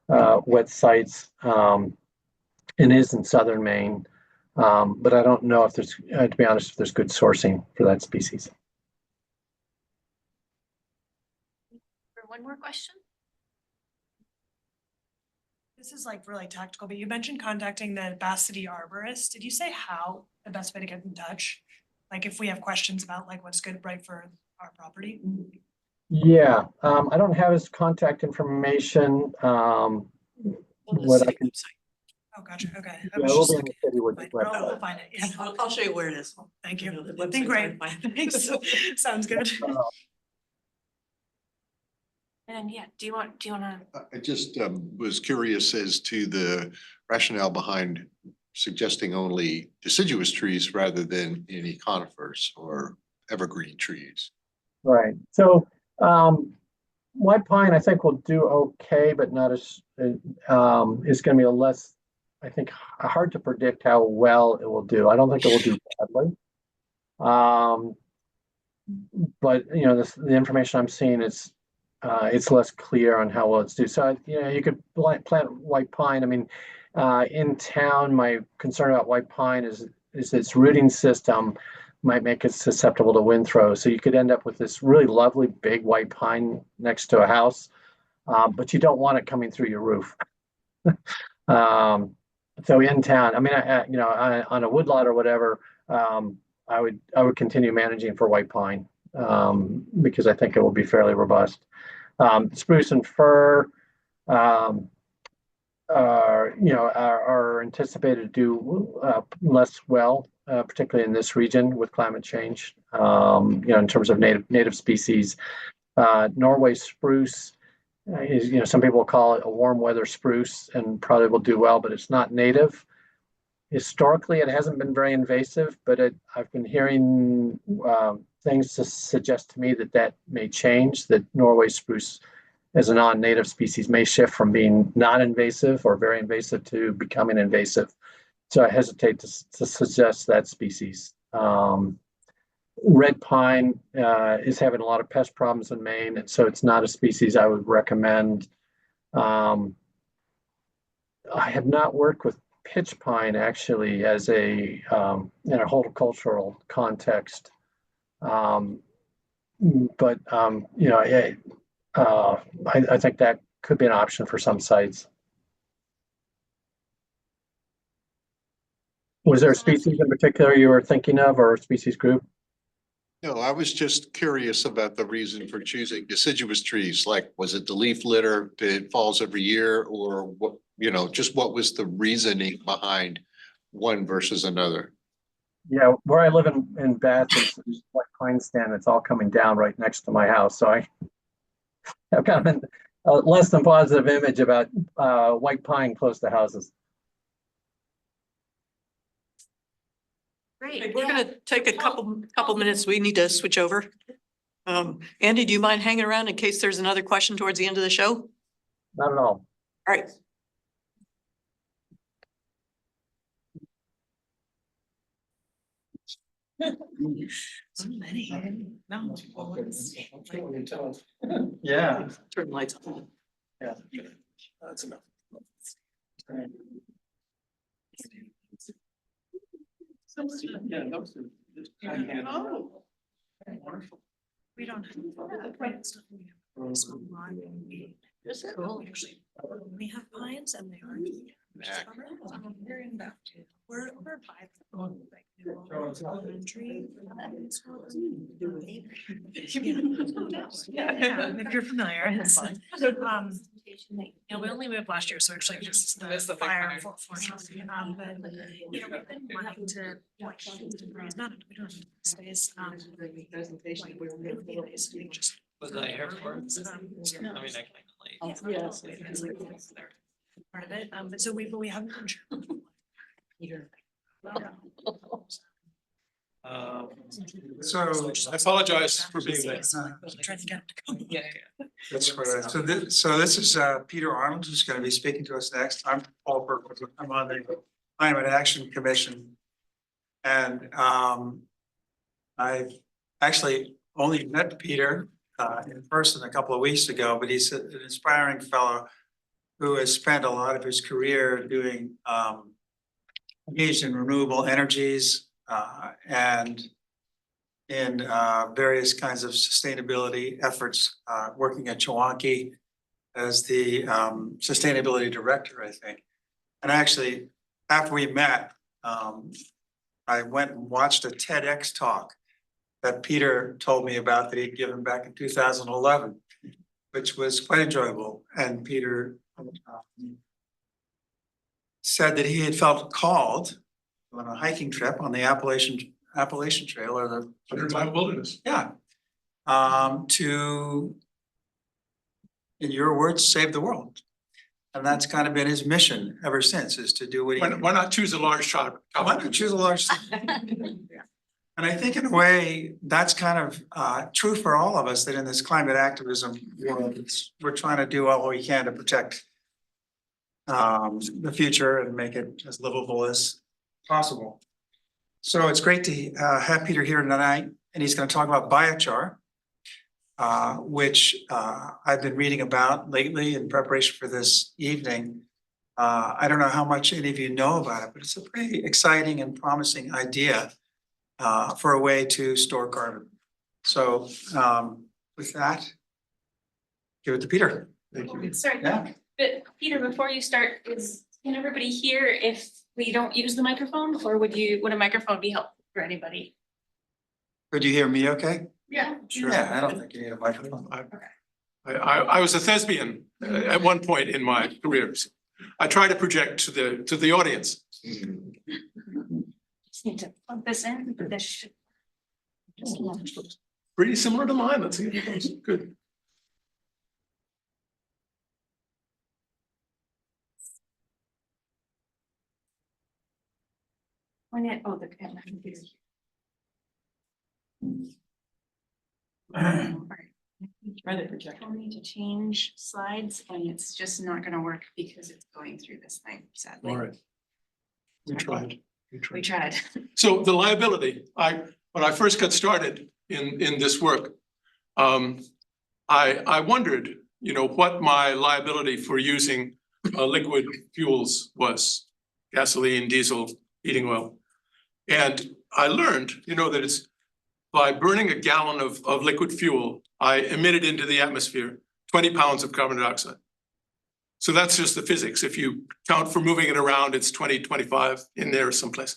Speaker 4: wet sites. It is in southern Maine, but I don't know if there's, to be honest, if there's good sourcing for that species.
Speaker 3: For one more question?
Speaker 7: This is like really tactical, but you mentioned contacting the Bass City arborist. Did you say how the best way to get in touch? Like if we have questions about like what's good, right, for our property?
Speaker 4: Yeah, I don't have his contact information. What I can,
Speaker 7: Oh, gotcha, okay. I
Speaker 4: yeah,
Speaker 7: was
Speaker 4: we'll
Speaker 7: just
Speaker 4: be on the city
Speaker 7: looking.
Speaker 4: website.
Speaker 7: We'll find it, yeah.
Speaker 2: I'll show you where it is.
Speaker 7: Thank
Speaker 2: You
Speaker 7: you.
Speaker 2: know, the
Speaker 7: Been
Speaker 2: website's
Speaker 7: great.
Speaker 2: hard to find.
Speaker 7: Thanks. Sounds good.
Speaker 3: And yeah, do you wanna,
Speaker 8: I just was curious as to the rationale behind suggesting only deciduous trees rather than any conifers or evergreen trees.
Speaker 4: Right. So white pine, I think will do okay, but not as it's going to be a less. I think hard to predict how well it will do. I don't think it will do badly. But you know, the information I'm seeing is it's less clear on how well it's do. So you know, you could plant white pine. I mean, in town, my concern about white pine is its rooting system might make it susceptible to wind throws. So you could end up with this really lovely big white pine next to a house, but you don't want it coming through your roof. So in town, I mean, you know, on a woodlot or whatever, I would continue managing for white pine because I think it will be fairly robust. Spruce and fir, are anticipated to do less well, particularly in this region with climate change. In terms of native species, Norway spruce is, some people call it a warm weather spruce and probably will do well, but it's not native. Historically, it hasn't been very invasive, but I've been hearing things to suggest to me that may change, that Norway spruce as a non-native species may shift from being non-invasive or very invasive to becoming invasive. So I hesitate to suggest that species. Red pine is having a lot of pest problems in Maine, and so it's not a species I would recommend. I have not worked with pitch pine actually as in a horticultural context, but I think that could be an option for some sites. Was there a species in particular you were thinking of, or a species group?
Speaker 8: No, I was just curious about the reason for choosing deciduous trees. Like, was it the leaf litter that falls every year, or what, just what was the reasoning behind one versus another?
Speaker 4: Yeah, where I live in Bath, there's white pine stand that's all coming down right next to my house. So I've kind of been less than positive image about white pine close to houses.
Speaker 3: great,
Speaker 2: We're
Speaker 3: yeah.
Speaker 2: gonna take a couple minutes. We need to switch over. Andy, do you mind hanging around in case there's another question towards the end of the show?
Speaker 4: Not at all.
Speaker 2: All right.
Speaker 7: So many. No.
Speaker 4: Yeah.
Speaker 2: Turn the lights on.
Speaker 4: Yeah.
Speaker 2: That's enough.
Speaker 7: We don't have the pine stuff. We have small lawn.
Speaker 2: Is it?
Speaker 7: Cool, actually. We have pines and they are. We're in about to. We're over by the like elementary. Yeah, if you're familiar, it's fun. We only moved last year, so actually just the fire fortunately. But we've been wanting to watch. It's not, we don't have space. Just
Speaker 9: Was I here for it? I mean, I can like.
Speaker 1: Yes.
Speaker 7: Part of it, but so we haven't. been sure.
Speaker 3: Peter.
Speaker 10: So
Speaker 9: I apologize for being late.
Speaker 7: Trying to get it to come.
Speaker 3: Yeah.
Speaker 10: that's what so this is Peter Arnold who's going to be speaking to us next. I'm Paul Burke. I'm on the Climate Action Commission. And I've actually only met Peter in person a couple of weeks ago, but he's an inspiring fellow who has spent a lot of his career doing engaged in renewable energies and in various kinds of sustainability efforts, working at Chewonki as the sustainability director, I think. And actually, after we met, I went and watched a TEDx talk that Peter told me about that he'd given back in 2011, which was quite enjoyable. And Peter said that he had felt called on a hiking trip on the Appalachian Trail or the
Speaker 9: 100-mile wilderness.
Speaker 10: yeah, to, in your words, save the world. And that's kind of been his mission ever since, is to do what he.
Speaker 9: Why not choose a large shot?
Speaker 10: Why not choose a large? And I think in a way, that's kind of true for all of us, that in this climate activism world, we're trying to do all we can to protect the future and make it as livable as possible. So it's great to have Peter here tonight, and he's going to talk about biochar, which I've been reading about lately in preparation for this evening. I don't know how much any of you know about it, but it's a pretty exciting and promising idea for a way to store carbon. So with that, give it to Peter.
Speaker 9: Thank you.
Speaker 3: Sorry,
Speaker 10: Yeah.
Speaker 3: but Peter, before you start, can everybody hear if we don't use the microphone, or would a microphone be helpful for anybody?
Speaker 10: Could you hear me okay?
Speaker 3: Yeah.
Speaker 9: Sure.
Speaker 10: Yeah, I don't think you need a microphone.
Speaker 9: I was a thespian at one point in my career. I try to project to the audience.
Speaker 3: Just need to plug this in, but this should. Just
Speaker 9: Pretty similar to mine. Let's see if it goes good.
Speaker 3: point it, oh, the computer.
Speaker 1: Try to project.
Speaker 11: I'll need to change slides and it's just not gonna work because it's going through this thing, sadly.
Speaker 9: All right. We tried.
Speaker 11: We tried.
Speaker 9: So the liability, when I first got started in this work, I wondered, what my liability for using liquid fuels was, gasoline, diesel, heating oil. And I learned, that it's by burning a gallon of liquid fuel, I emitted into the atmosphere 20 pounds of carbon dioxide. So that's just the physics. If you count for moving it around, it's 20, 25 in there someplace.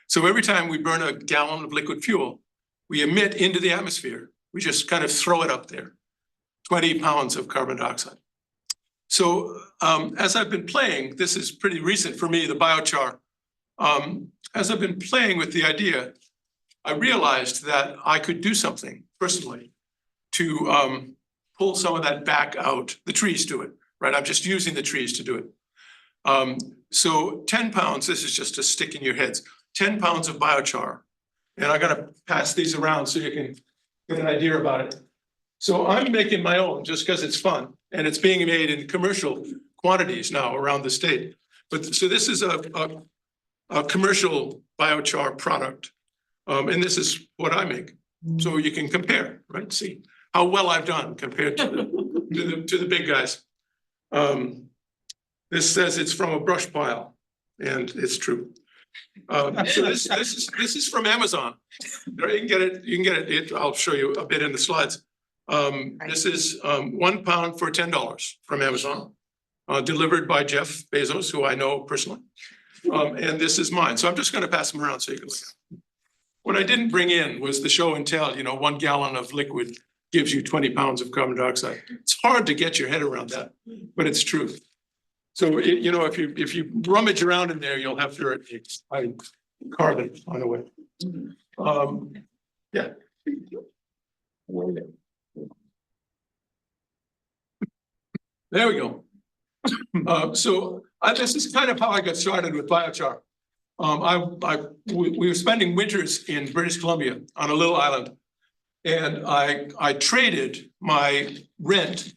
Speaker 9: So every time we burn a gallon of liquid fuel, we emit into the atmosphere. We just kind of throw it up there, 20 pounds of carbon dioxide. So as I've been playing, this is pretty recent for me, the biochar. As I've been playing with the idea, I realized that I could do something personally to pull some of that back out. The trees do it, right? I'm just using the trees to do it. So 10 pounds, this is just to stick in your heads, 10 pounds of biochar. And I'm gonna pass these around so you can get an idea about it. So I'm making my own just because it's fun, and it's being made in commercial quantities now around the state. But so this is a commercial biochar product. And this is what I make. So you can compare, right? See how well I've done compared to the big guys. This says it's from a brush pile, and it's true. So this is from Amazon. You can get it. I'll show you a bit in the slides. This is 1 pound for $10 from Amazon, delivered by Jeff Bezos, who I know personally. And this is mine. So I'm just going to pass them around so you can look at them. What I didn't bring in was the show and tell. 1 gallon of liquid gives you 20 pounds of carbon dioxide. It's hard to get your head around that, but it's true. So if you rummage around in there, you'll have to find carbon on the way. Yeah. There we go. This is kind of how I got started with biochar. We were spending winters in British Columbia on a little island. And I traded my rent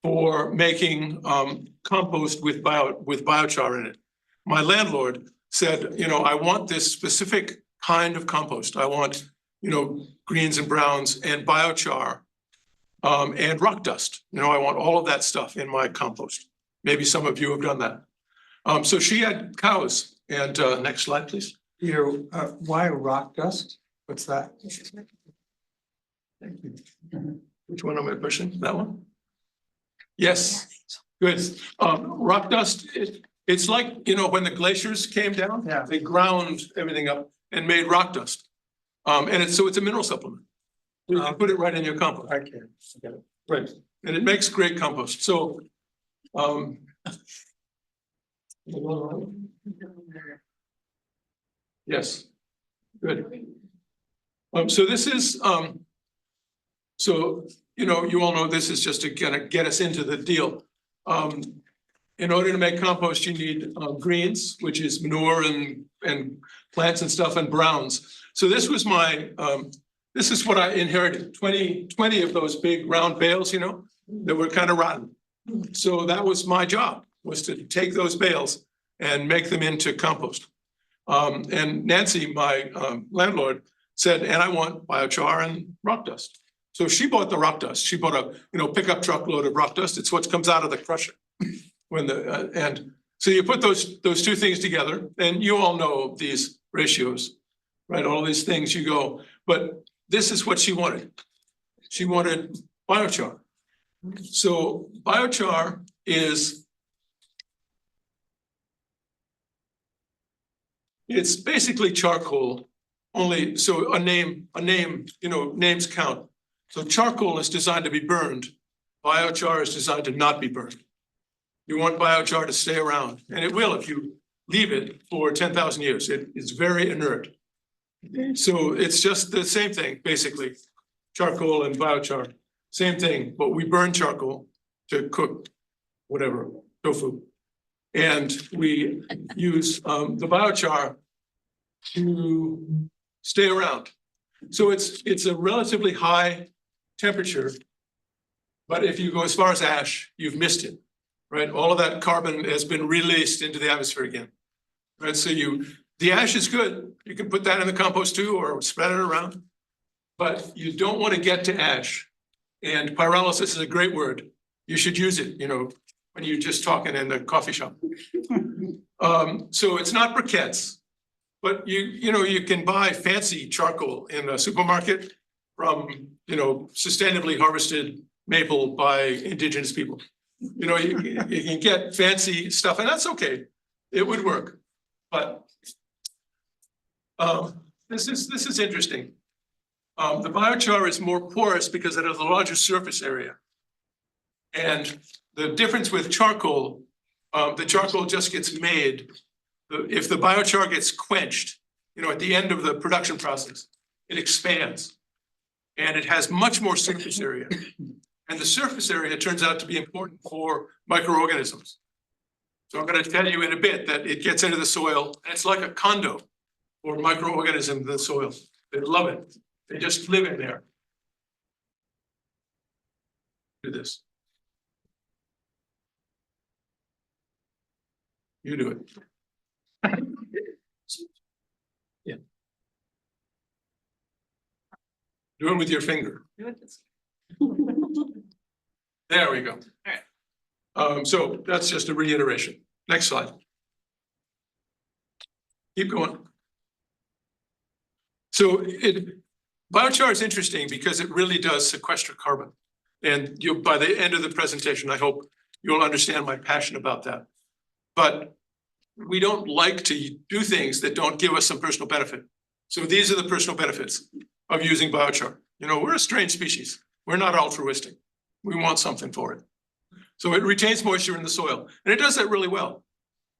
Speaker 9: for making compost with biochar in it. My landlord said, you know, I want this specific kind of compost. I want, you know, greens and browns and biochar and rock dust. You know, I want all of that stuff in my compost. Maybe some of you have done that. So she had cows. And next slide, please.
Speaker 10: Why rock dust? What's that?
Speaker 9: Thank you. Which one am I pushing? That one? Yes, good. Rock dust, it's like, you know, when the glaciers came down,
Speaker 10: Yeah.
Speaker 9: they ground everything up and made rock dust. And it's a mineral supplement. You can put it right in your compost.
Speaker 10: I can.
Speaker 9: Right, and it makes great compost. So, yes, good. So this is, so, you know, you all know this is just to kind of get us into the deal. In order to make compost, you need greens, which is manure and plants and stuff, and browns. So this was my, this is what I inherited, 20 of those big round bales, you know, that were kind of rotten. So that was my job, was to take those bales and make them into compost. And Nancy, my landlord, said, and I want biochar and rock dust. So she bought the rock dust. She bought a pickup truckload of rock dust. It's what comes out of the crusher. And so you put those two things together, and you all know these ratios, right? All these things you go, but this is what she wanted. She wanted biochar. So biochar is, it's basically charcoal, only so a name, you know, names count. So charcoal is designed to be burned. Biochar is designed to not be burned. You want biochar to stay around, and it will if you leave it for 10,000 years. It is very inert. So it's just the same thing, basically. Charcoal and biochar, same thing, but we burn charcoal to cook whatever, tofu. And we use the biochar to stay around. So it's a relatively high temperature, but if you go as far as ash, you've missed it, right? All of that carbon has been released into the atmosphere again, right? So the ash is good. You can put that in the compost too, or spread it around, but you don't want to get to ash. And pyrolysis is a great word. You should use it, you know, when you're just talking in the coffee shop. So it's not briquettes, but you know, you can buy fancy charcoal in a supermarket from, you know, sustainably harvested maple by indigenous people. You know, you can get fancy stuff, and that's okay. It would work. But this is interesting. The biochar is more porous because it has a larger surface area. And the difference with charcoal, the charcoal just gets made. If the biochar gets quenched, you know, at the end of the production process, it expands. And it has much more surface area. And the surface area turns out to be important for microorganisms. So I'm going to tell you in a bit that it gets into the soil, and it's like a condo for microorganisms in the soil. They love it. They just live in there. Do this. You do it. Yeah. Do it with your finger. There we go. So that's just a reiteration. Next slide. Keep going. So biochar is interesting because it really does sequester carbon. And by the end of the presentation, I hope you'll understand my passion about that. But we don't like to do things that don't give us some personal benefit. So these are the personal benefits of using biochar. You know, we're a strange species. We're not altruistic. We want something for it. So it retains moisture in the soil, and it does that really well.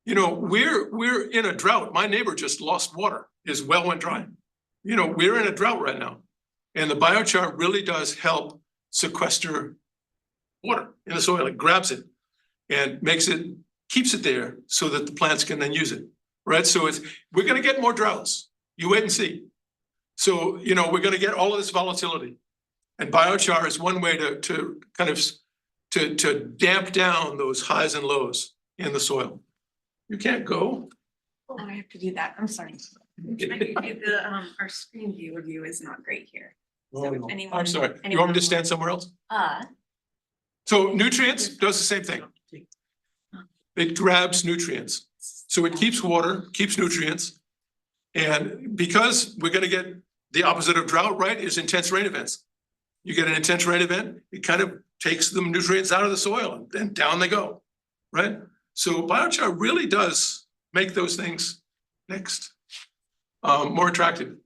Speaker 9: You know, we're in a drought. My neighbor just lost water. His well went dry. You know, we're in a drought right now. And the biochar really does help sequester water in the soil. It grabs it. and keeps it there so that the plants can then use it, right? So we're gonna get more droughts. You wait and see. So, we're gonna get all of this volatility. And biochar is one way to kind of to damp down those highs and lows in the soil. You can't go.
Speaker 11: Oh, I have to do that. I'm sorry. Our screen view of you is not great here. So if anyone.
Speaker 9: I'm sorry. You want me to stand somewhere else? So nutrients does the same thing. It grabs nutrients. So it keeps water, keeps nutrients. And because we're gonna get the opposite of drought, right, is intense rain events. You get an intense rain event, it kind of takes the nutrients out of the soil and then down they go, right? So biochar really does make those things more attractive.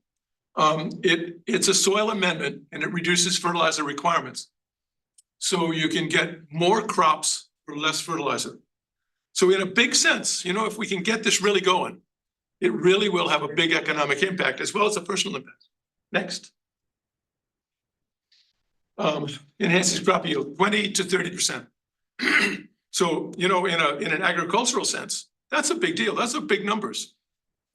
Speaker 9: It's a soil amendment and it reduces fertilizer requirements. So you can get more crops for less fertilizer. So in a big sense, if we can get this really going, it really will have a big economic impact as well as a personal impact. Next. Enhances crop yield 20 to 30%. So, in an agricultural sense, that's a big deal. That's a big numbers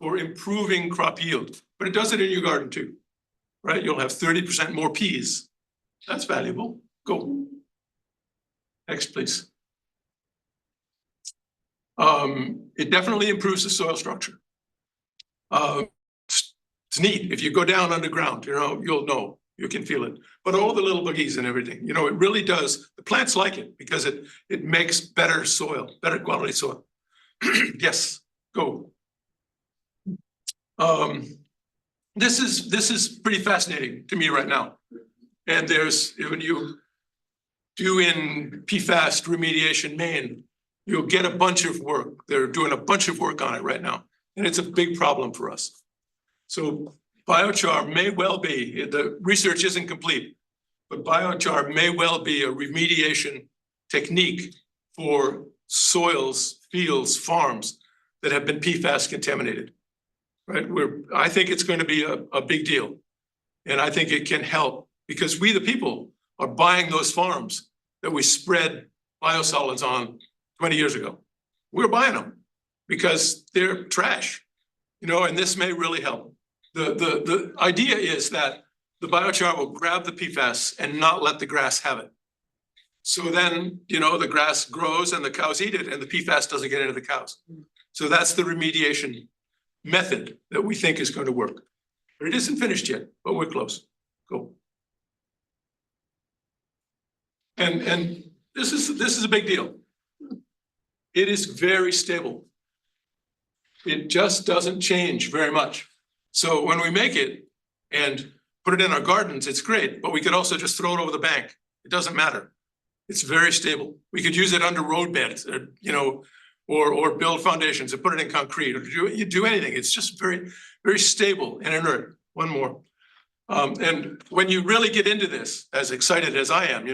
Speaker 9: for improving crop yield, but it does it in your garden too, right? You'll have 30% more peas. That's valuable. Go. Next, please. It definitely improves the soil structure. It's neat. If you go down underground, you'll know, you can feel it. But all the little buggies and everything, it really does. The plants like it because it makes better soil, better quality soil. Yes, go. This is pretty fascinating to me right now. And when you do in PFAS remediation Maine, you'll get a bunch of work. They're doing a bunch of work on it right now. And it's a big problem for us. So biochar may well be, the research isn't complete, but biochar may well be a remediation technique for soils, fields, farms that have been PFAS contaminated, right? I think it's going to be a big deal. And I think it can help because we, the people, are buying those farms that we spread biosolids on 20 years ago. We're buying them because they're trash, and this may really help. The idea is that the biochar will grab the PFAS and not let the grass have it. So then, the grass grows and the cows eat it and the PFAS doesn't get into the cows. So that's the remediation method that we think is going to work. But it isn't finished yet, but we're close. Go. And this is a big deal. It is very stable. It just doesn't change very much. So when we make it and put it in our gardens, it's great, but we could also just throw it over the bank. It doesn't matter. It's very stable. We could use it under road beds, or build foundations and put it in concrete, or do anything. It's just very, very stable and inert. One more. And when you really get into this, as excited as I am,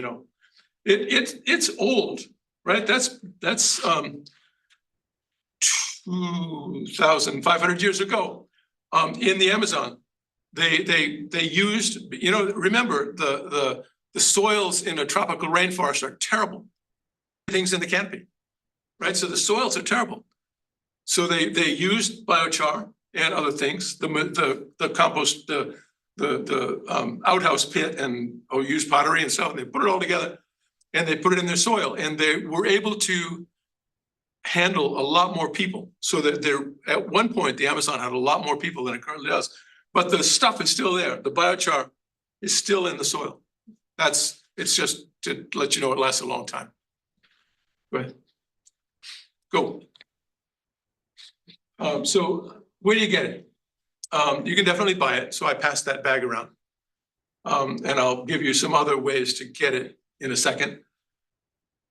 Speaker 9: it's old, right? That's 2,500 years ago. In the Amazon, they used, remember the soils in a tropical rainforest are terrible. Things in the canopy, right? So the soils are terrible. So they used biochar and other things, the compost, the outhouse pit, and used pottery and stuff. And they put it all together and they put it in their soil, and they were able to handle a lot more people. So that at one point, the Amazon had a lot more people than it currently does. But the stuff is still there. The biochar is still in the soil. It's just to let you know it lasts a long time. Go ahead. Go. So where do you get it? You can definitely buy it. So I passed that bag around. And I'll give you some other ways to get it in a second.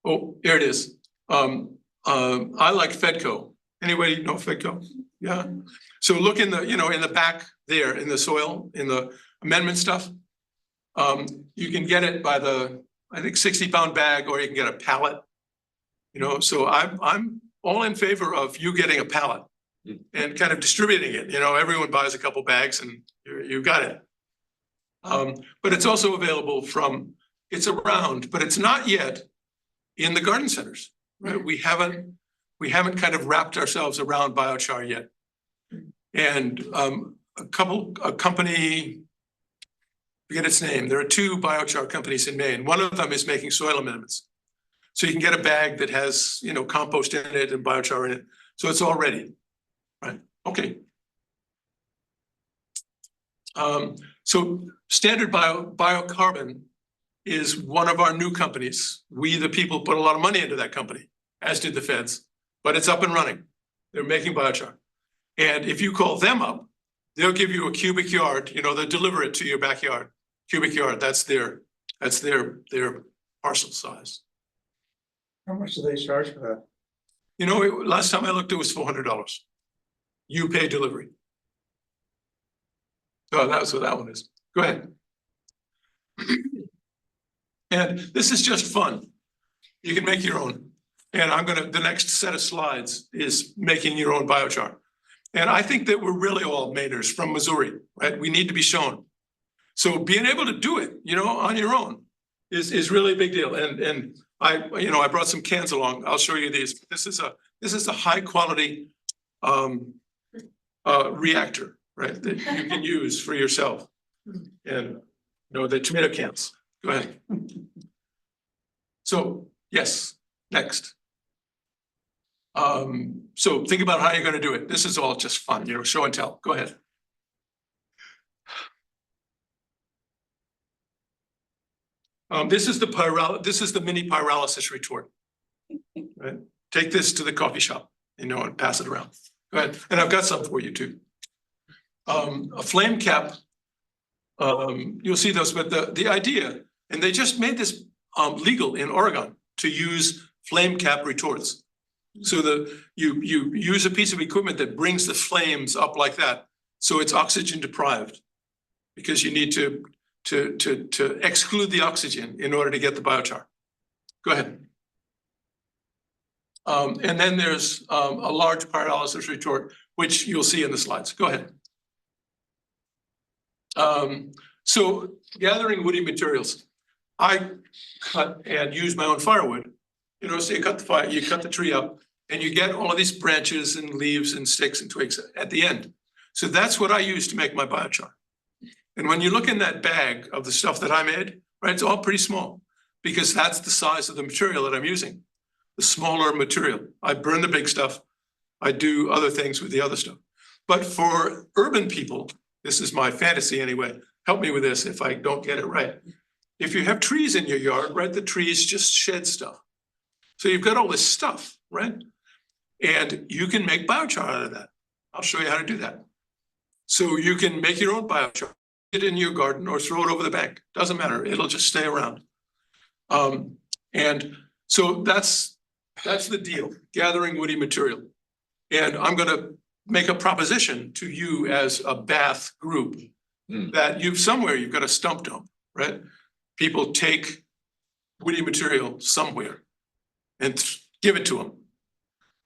Speaker 9: Oh, here it is. I like Fedco. Anybody know Fedco? Yeah. So look in the, in the back there, in the soil, in the amendment stuff. You can get it by I think 60-pound bag, or you can get a pallet. So I'm all in favor of you getting a pallet and kind of distributing it. Everyone buys a couple bags and you got it. But it's also available it's around, but it's not yet in the garden centers. right? We haven't kind of wrapped ourselves around biochar yet. And a company, forget its name, there are 2 biochar companies in Maine. One of them is making soil amendments. So you can get a bag that has, you know, compost in it and biochar in it. So it's all ready, right? Okay. So Standard Biocarbon is one of our new companies. We, the people, put a lot of money into that company, as did the feds, but it's up and running. They're making biochar. And if you call them up, they'll give you a cubic yard, you know, they'll deliver it to your backyard. Cubic yard, that's their parcel size.
Speaker 10: How much do they charge for that?
Speaker 9: You know, last time I looked, it was $400. You pay delivery. So that's what that one is. Go ahead. And this is just fun. You can make your own. And the next set of slides is making your own biochar. And I think that we're really all Mainers from Missouri, right? We need to be shown. So being able to do it, you know, on your own is really a big deal. And I brought some cans along. I'll show you these. This is a high quality reactor, right? That you can use for yourself. And the tomato cans. Go ahead. So yes, next. So think about how you're going to do it. This is all just fun, you know, show and tell. Go ahead. This is the mini pyrolysis retort. Right? Take this to the coffee shop, you know, and pass it around. Go ahead. And I've got some for you too. A flame cap. You'll see those, but the idea, and they just made this legal in Oregon to use flame cap retorts. So you use a piece of equipment that brings the flames up like that. So it's oxygen deprived because you need to exclude the oxygen in order to get the biochar. Go ahead. And then there's a large pyrolysis retort, which you'll see in the slides. Go ahead. So gathering woody materials, I cut and use my own firewood. You know, so you cut the tree up and you get all of these branches and leaves and sticks and twigs at the end. So that's what I use to make my biochar. And when you look in that bag of the stuff that I made, right, it's all pretty small because that's the size of the material that I'm using. The smaller material. I burn the big stuff. I do other things with the other stuff. But for urban people, this is my fantasy anyway. Help me with this if I don't get it right. If you have trees in your yard, right, the trees just shed stuff. So you've got all this stuff, right? And you can make biochar out of that. I'll show you how to do that. So you can make your own biochar, put it in your garden or throw it over the bank. Doesn't matter, it'll just stay around. And so that's the deal, gathering woody material. And I'm gonna make a proposition to you as a Bath group that you've got a stump dump, right? People take woody material somewhere and give it to them,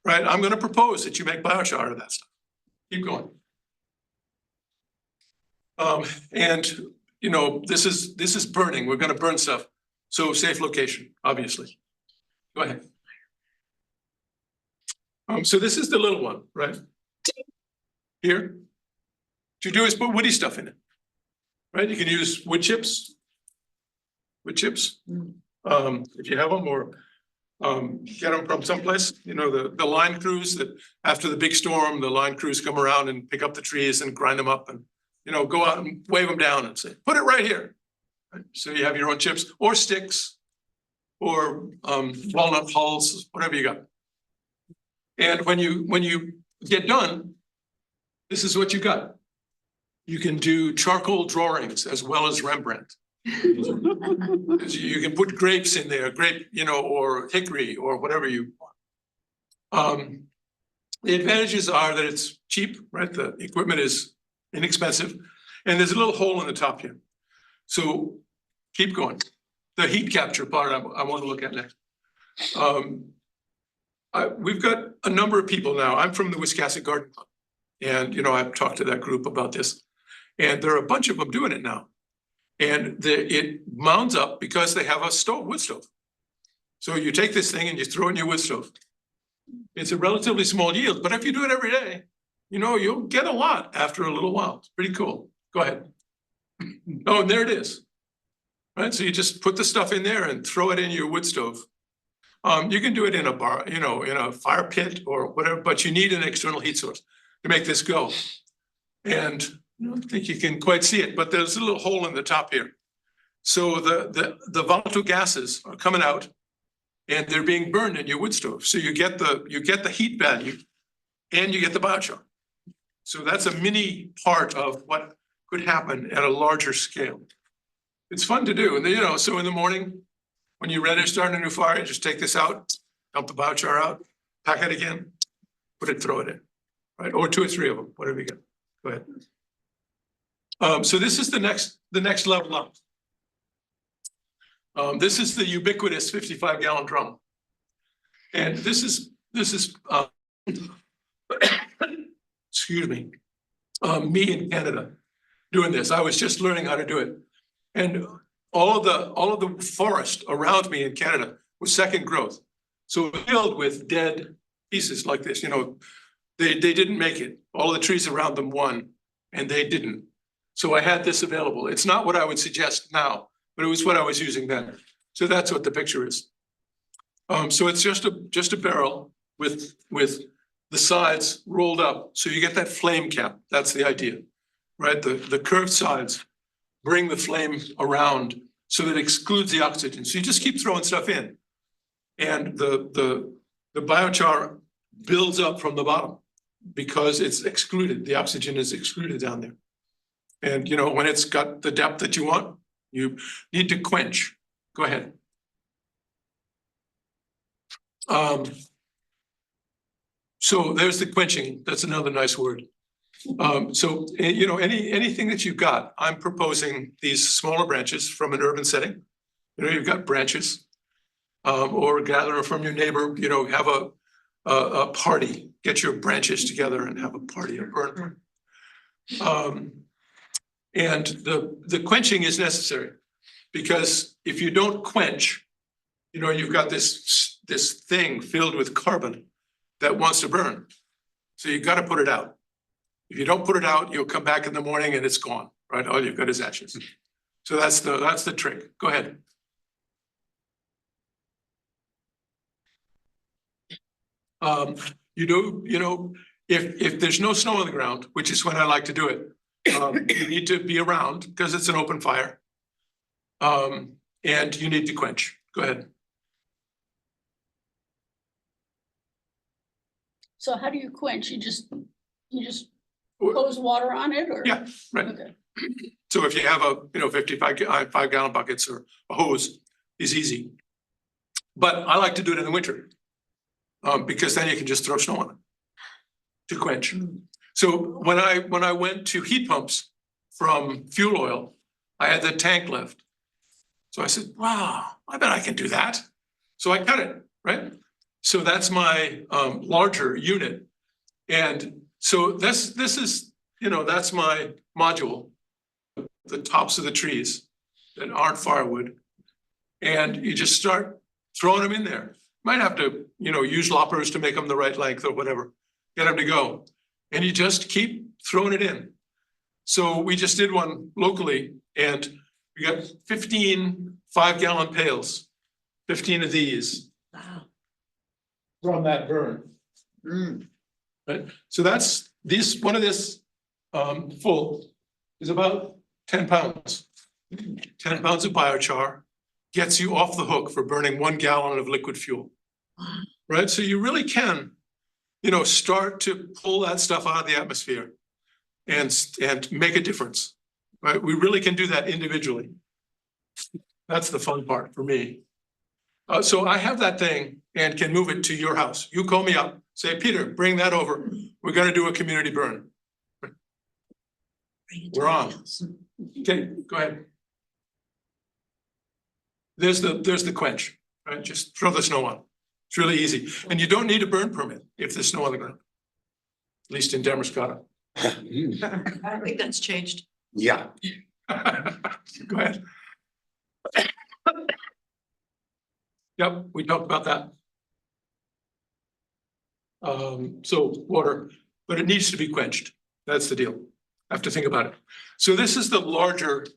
Speaker 9: right? I'm gonna propose that you make biochar out of that stuff. Keep going. And you know, this is burning. We're gonna burn stuff. So safe location, obviously. Go ahead. So this is the little one, right? Here. What you do is put woody stuff in it, right? You can use wood chips. Wood chips, if you have them, or get them from someplace. You know, the line crews that after the big storm, the line crews come around and pick up the trees and grind them up and, you know, go out and wave them down and say, put it right here. Right? So you have your own chips or sticks or walnut hulls, whatever you got. And when you get done, this is what you got. You can do charcoal drawings as well as Rembrandt. You can put grapes in there, you know, or hickory or whatever you want. The advantages are that it's cheap, right? The equipment is inexpensive, and there's a little hole in the top here. So keep going. The heat capture part I want to look at next. We've got a number of people now. I'm from the Wiscasset Garden Club, and you know, I've talked to that group about this, and there are a bunch of them doing it now. And it mounds up because they have a wood stove. So you take this thing and you throw it in your wood stove. It's a relatively small yield, but if you do it every day, you know, you'll get a lot after a little while. It's pretty cool. Go ahead. Oh, and there it is. Right, so you just put the stuff in there and throw it in your wood stove. You can do it in a bar, you know, in a fire pit or whatever, but you need an external heat source to make this go. And I don't think you can quite see it, but there's a little hole in the top here. So the volatile gases are coming out and they're being burned in your wood stove. So you get the heat value and you get the biochar. So that's a mini part of what could happen at a larger scale. It's fun to do. And you know, so in the morning, when you're ready to start a new fire, you just take this out, dump the biochar out, pack it again, put it, throw it in, right? Or 2 or 3 of them, whatever you get. Go ahead. So this is the next level up. This is the ubiquitous 55-gallon drum. And this is excuse me, me in Canada doing this. I was just learning how to do it. And all of the forest around me in Canada was second growth. So filled with dead pieces like this, you know, they didn't make it. All the trees around them won and they didn't. So I had this available. It's not what I would suggest now, but it was what I was using then. So that's what the picture is. So it's just a barrel with the sides rolled up. So you get that flame cap. That's the idea, right? The curved sides bring the flame around so that it excludes the oxygen. So you just keep throwing stuff in. And the biochar builds up from the bottom because it's excluded. The oxygen is excluded down there. And you know, when it's got the depth that you want, you need to quench. Go ahead. So there's the quenching. That's another nice word. So, you know, anything that you've got, I'm proposing these smaller branches from an urban setting. You know, you've got branches, or gather from your neighbor, you know, have a party, get your branches together and have a party, a burn. And the quenching is necessary because if you don't quench, you know, you've got this thing filled with carbon that wants to burn. So you've got to put it out. If you don't put it out, you'll come back in the morning and it's gone, right? All you've got is ashes. So that's the trick. Go ahead. You know, if there's no snow on the ground, which is when I like to do it, you need to be around because it's an open fire. And you need to quench. Go ahead.
Speaker 6: So how do you quench? You just hose water on it or?
Speaker 9: Yeah, right.
Speaker 6: Okay.
Speaker 9: So if you have a, you know, 5-gallon buckets or a hose is easy. But I like to do it in the winter because then you can just throw snow on it to quench. So when I went to heat pumps from fuel oil, I had the tank left. So I said, wow, I bet I can do that. So I cut it, right? So that's my larger unit. And so this is, you know, that's my module, the tops of the trees that aren't firewood. And you just start throwing them in there. Might have to, you know, use loppers to make them the right length or whatever, get them to go. And you just keep throwing it in. So we just did one locally and we got 15 5-gallon pails, 15 of these.
Speaker 2: Wow.
Speaker 9: From that burn. Right, so that's one of this full is about 10 pounds. 10 pounds of biochar gets you off the hook for burning 1 gallon of liquid fuel. Right, so you really can, you know, start to pull that stuff out of the atmosphere and make a difference. Right, we really can do that individually. That's the fun part for me. So I have that thing and can move it to your house. You call me up, say, Peter, bring that over. We're gonna do a community burn. We're on. Okay, go ahead. There's the quench, right? Just throw the snow on. It's really easy. And you don't need a burn permit if there's snow on the ground. At least in Damascus.
Speaker 2: I think that's changed.
Speaker 5: Yeah.
Speaker 9: Go ahead. Yep, we talked about that. So water, but it needs to be quenched. That's the deal. I have to think about it. So this is the larger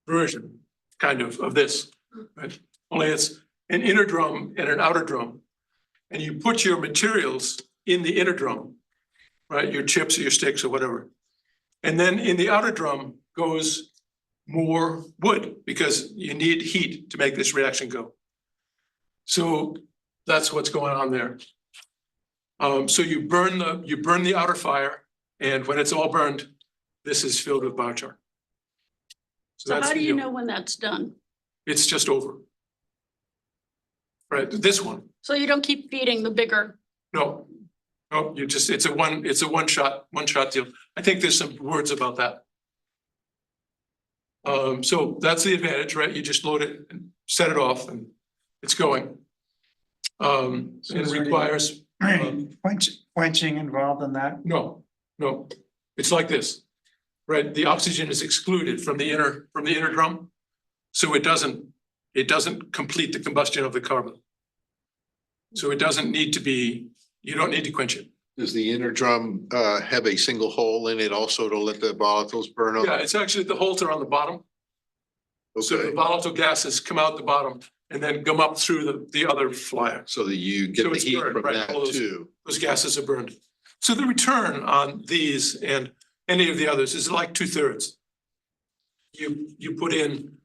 Speaker 9: version, kind of this, right? Only it's an inner drum and an outer drum. And you put your materials in the inner drum, right? Your chips or your sticks or whatever. And then in the outer drum goes more wood because you need heat to make this reaction go. So that's what's going on there. So you burn the outer fire, and when it's all burned, this is filled with biochar.
Speaker 6: So
Speaker 9: that's
Speaker 6: how do
Speaker 9: the
Speaker 6: you
Speaker 9: deal.
Speaker 6: know when that's done?
Speaker 9: It's just over. Right, this one,
Speaker 6: So you don't keep feeding the bigger,
Speaker 9: no, you just, it's a one shot deal. I think there's some words about that. So that's the advantage, right? You just load it and set it off and it's going.
Speaker 10: So
Speaker 9: It
Speaker 10: is there any-
Speaker 9: requires,
Speaker 10: Quenching involved in that?
Speaker 9: no, it's like this, right? The oxygen is excluded from the inner drum. So it doesn't complete the combustion of the carbon. So it doesn't need to be, you don't need to quench it.
Speaker 8: Does the inner drum have a single hole in it also to let the volatiles burn up?
Speaker 9: Yeah, it's actually, the holes are on the bottom. So the
Speaker 8: Okay,
Speaker 9: volatile gases come out the bottom and then come up through the other flyer.
Speaker 8: so that you get
Speaker 9: So
Speaker 8: the
Speaker 9: it's
Speaker 8: heat
Speaker 9: burned,
Speaker 8: from
Speaker 9: right,
Speaker 8: that
Speaker 9: all those-
Speaker 8: too.
Speaker 9: Those gases are burned. So the return on these and any of the others is like 2/3. You put in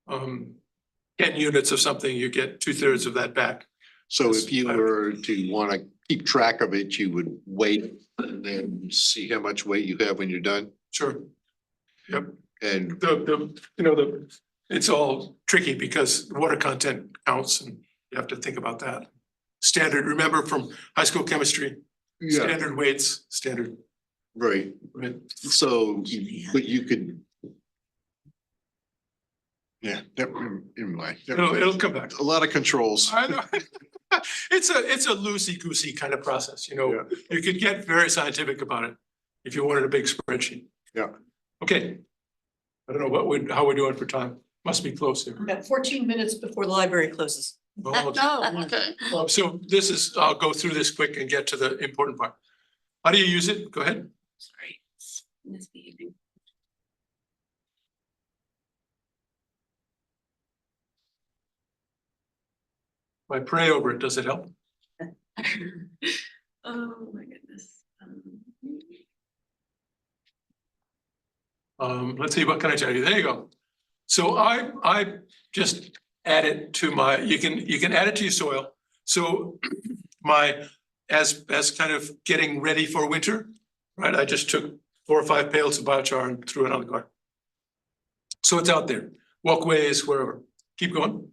Speaker 9: 10 units of something, you get 2/3 of that back.
Speaker 8: So if you were to want to keep track of it, you would wait and then see how much weight you have when you're done.
Speaker 9: Sure. Yep.
Speaker 8: And
Speaker 9: It's all tricky because water content counts and you have to think about that. Standard, remember from high school chemistry,
Speaker 8: yeah,
Speaker 9: standard weights, standard.
Speaker 8: right.
Speaker 9: Right.
Speaker 8: So, but you could. Yeah, never mind.
Speaker 9: It'll come back.
Speaker 8: A lot of controls.
Speaker 9: I know. It's a loosey-goosey kind of process,
Speaker 8: Yeah.
Speaker 9: You could get very scientific about it if you wanted a big spreadsheet.
Speaker 8: Yeah.
Speaker 9: Okay. I don't know how we're doing for time. Must be close here.
Speaker 2: About 14 minutes before the library closes.
Speaker 9: Oh,
Speaker 6: oh, okay.
Speaker 9: So I'll go through this quick and get to the important part. How do you use it? Go ahead.
Speaker 11: Sorry. Misbehaving.
Speaker 9: If I pray over it, does it help?
Speaker 11: Oh, my goodness.
Speaker 9: Let's see, what can I tell you? There you go. So I just add it to you can add it to your soil. So as kind of getting ready for winter, right? I just took 4 or 5 pails of biochar and threw it on the garden. So it's out there, walkways, wherever. Keep going.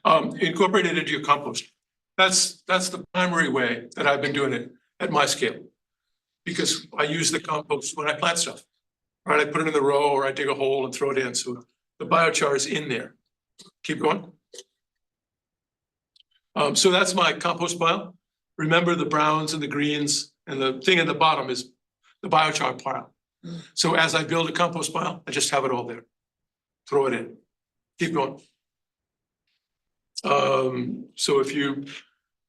Speaker 9: Incorporate it into your compost. That's the primary way that I've been doing it at my scale. Because I use the compost when I plant stuff. Right, I put it in the row or I dig a hole and throw it in. So the biochar is in there. Keep going. So that's my compost pile. Remember the browns and the greens and the thing at the bottom is the biochar pile. So as I build a compost pile, I just have it all there. Throw it in. Keep going. So if you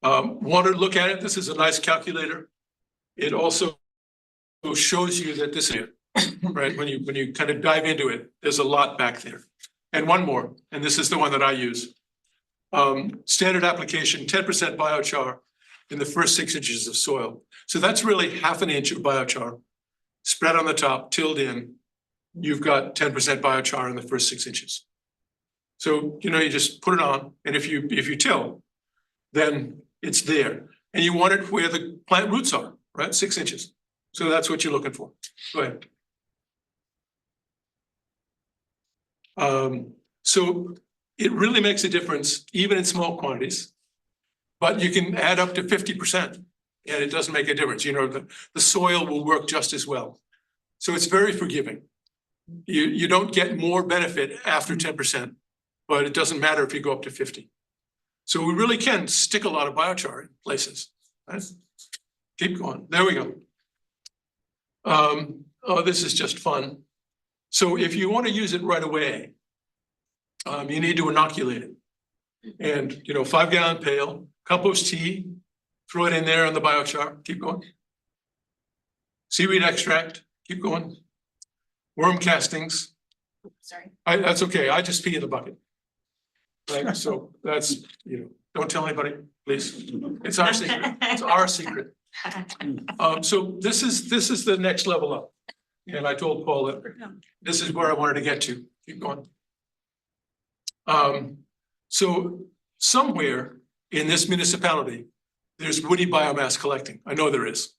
Speaker 9: want to look at it, this is a nice calculator. It also shows you that this is it. Right, when you kind of dive into it, there's a lot back there. And one more, and this is the one that I use. Standard application, 10% biochar in the first 6 inches of soil. So that's really ½ an inch of biochar spread on the top, tilled in. You've got 10% biochar in the first 6 inches. So, you just put it on, and if you till, then it's there. And you want it where the plant roots are, right? 6 inches. So that's what you're looking for. Go ahead. So it really makes a difference, even in small quantities, but you can add up to 50% and it doesn't make a difference. The soil will work just as well. So it's very forgiving. You don't get more benefit after 10%, but it doesn't matter if you go up to 50. So we really can stick a lot of biochar in places. Right? Keep going. There we go. Oh, this is just fun. So if you want to use it right away, you need to inoculate it. And, 5-gallon pail, compost tea, throw it in there on the biochar, keep going. Seaweed extract, keep going. Worm castings,
Speaker 3: Sorry.
Speaker 9: that's okay, I just pee in the bucket. Right, so that's, don't tell anybody, please. It's our secret, it's our secret. So this is the next level up. And I told Paul that this is where I wanted to get to, keep going. So somewhere in this municipality, there's woody biomass collecting. I know there is.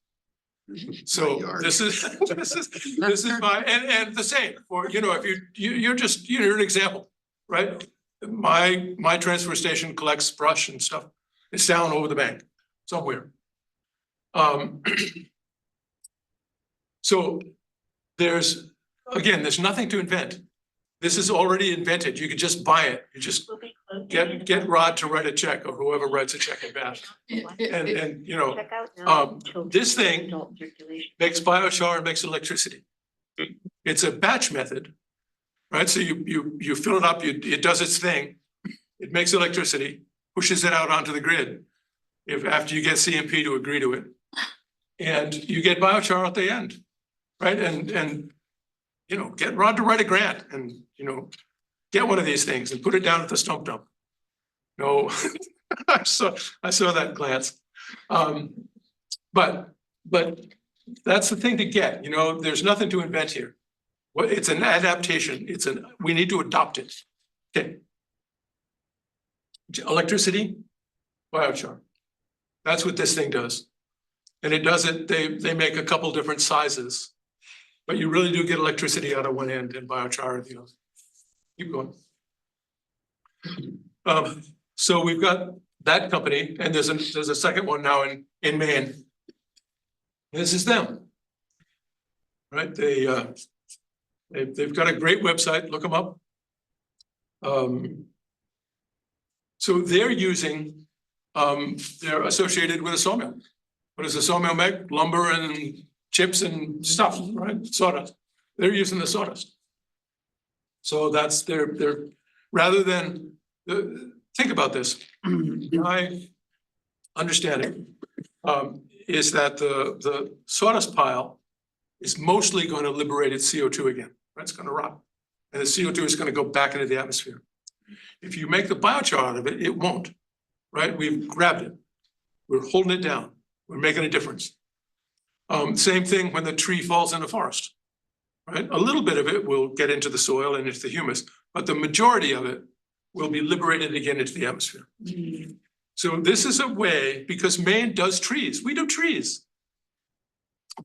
Speaker 9: So this is my, and the same, or, if you're an example, right? My transfer station collects brush and stuff. It's down over the bank somewhere. So there's nothing to invent. This is already invented. You could just buy it. You just get Rod to write a check, or whoever writes a check in Bath. And this thing makes biochar and makes electricity. It's a batch method, right? So you fill it up, it does its thing. It makes electricity, pushes it out onto the grid. After you get CMP to agree to it, and you get biochar at the end, right? And get Rod to write a grant and, get one of these things and put it down at the stump dump. No, I saw that glance. But that's the thing to get, there's nothing to invent here. Well, it's an adaptation. We need to adopt it. Okay. Electricity, biochar. That's what this thing does. And it does it, they make a couple different sizes, but you really do get electricity out of one end and biochar at the other. Keep going. So we've got that company, and there's a second one now in Maine. This is them. Right? They've got a great website, look them up. So they're using, they're associated with a sawmill. What does a sawmill make? Lumber and chips and stuff, right? Sawdust. They're using the sawdust. So that's their rather than think about this. My understanding is that the sawdust pile is mostly going to liberate its CO2 again. Right? It's going to rot, and the CO2 is going to go back into the atmosphere. If you make the biochar out of it, it won't. Right? We've grabbed it. We're holding it down. We're making a difference. Same thing when the tree falls in the forest. Right? A little bit of it will get into the soil and into the humus, but the majority of it will be liberated again into the atmosphere. So this is a way, because Maine does trees. We do trees.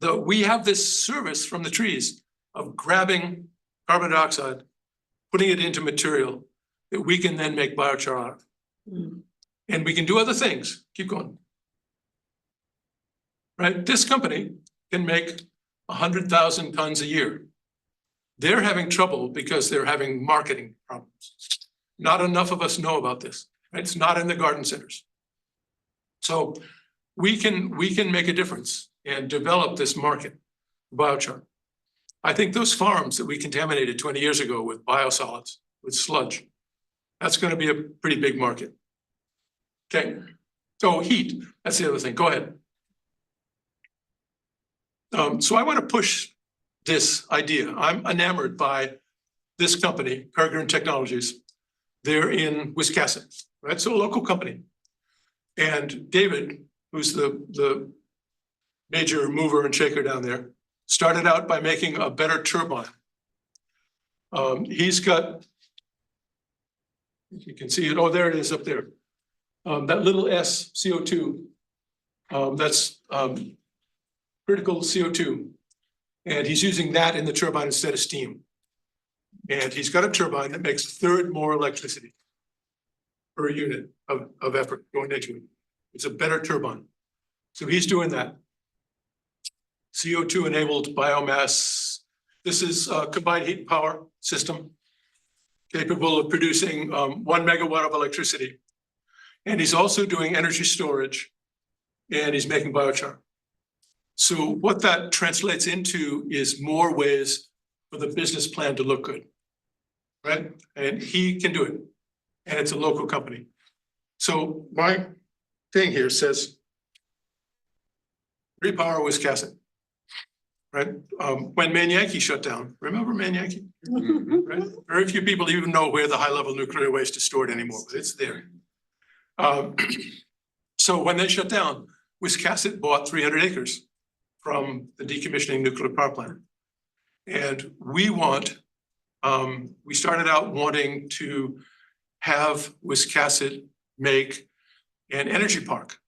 Speaker 9: We have this service from the trees of grabbing carbon dioxide, putting it into material that we can then make biochar out of. And we can do other things. Keep going. Right? This company can make 100,000 tons a year. They're having trouble because they're having marketing problems. Not enough of us know about this. Right? It's not in the garden centers. So we can make a difference and develop this market, biochar. I think those farms that we contaminated 20 years ago with biosolids, with sludge, that's going to be a pretty big market. Okay. So heat, that's the other thing. Go ahead. So I want to push this idea. I'm enamored by this company, Peregrine Technologies. They're in Wisconsin, right? So a local company. And David, who's the major mover and shaker down there, started out by making a better turbine. He's got, you can see it, oh, there it is up there. That little S, CO2, that's critical CO2. And he's using that in the turbine instead of steam. And he's got a turbine that makes a third more electricity per unit of effort going into it. It's a better turbine. So he's doing that. CO2 enabled biomass. This is a combined heat and power system capable of producing 1 megawatt of electricity. And he's also doing energy storage, and he's making biochar. So what that translates into is more ways for the business plan to look good, right? And he can do it, and it's a local company. So my thing here says repower Wiscasset. Right? When Maine Yankee shut down, remember Maine Yankee? Right? Very few people even know where the high level nuclear waste is stored anymore, but it's there. So when they shut down, Wiscasset bought 300 acres from the decommissioning nuclear power plant. And we started out wanting to have Wiscasset make an energy park.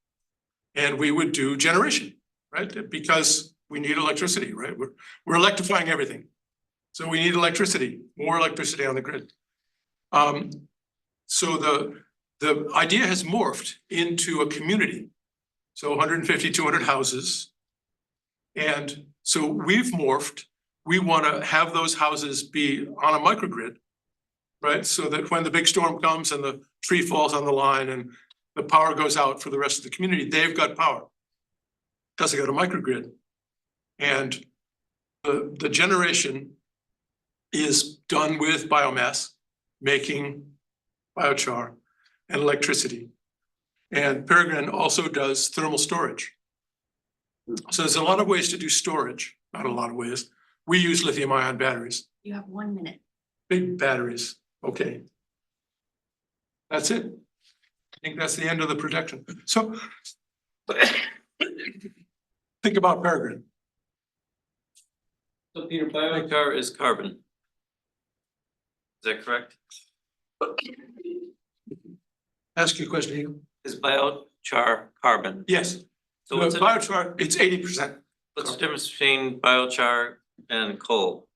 Speaker 9: And we would do generation, right? Because we need electricity, right? We're electrifying everything. So we need electricity, more electricity on the grid. So the idea has morphed into a community. So 150, 200 houses. And so we've morphed. We want to have those houses be on a microgrid, right? So that when the big storm comes and the tree falls on the line and the power goes out for the rest of the community, they've got power. Because they got a microgrid. And the generation is done with biomass, making biochar and electricity. And Peregrine also does thermal storage. So there's a lot of ways to do storage, not a lot of ways. We use lithium ion batteries,
Speaker 11: You have 1 minute.
Speaker 9: big batteries. Okay. That's it. I think that's the end of the projection. So think about Peregrine.
Speaker 12: So Peter, biochar is carbon. Is that correct?
Speaker 9: Ask your question, Eagle.
Speaker 12: Is biochar carbon?
Speaker 9: Yes.
Speaker 12: So what's
Speaker 9: Biochar, it's 80%.
Speaker 12: what's the difference between biochar and coal?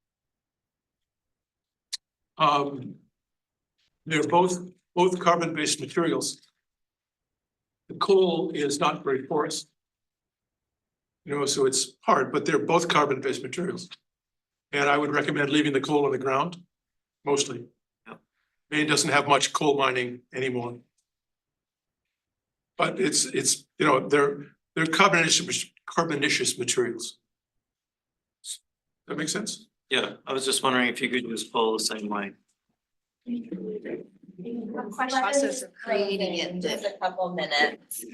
Speaker 9: They're both carbon-based materials. The coal is not very porous. You know, so it's hard, but they're both carbon-based materials. And I would recommend leaving the coal on the ground, mostly.
Speaker 12: Yeah.
Speaker 9: Maine doesn't have much coal mining anymore. But it's, you know, they're carbonaceous materials. That make sense?
Speaker 12: Yeah, I was just wondering if you could use coal the same way.
Speaker 11: Process of creating it.
Speaker 13: Just a couple minutes.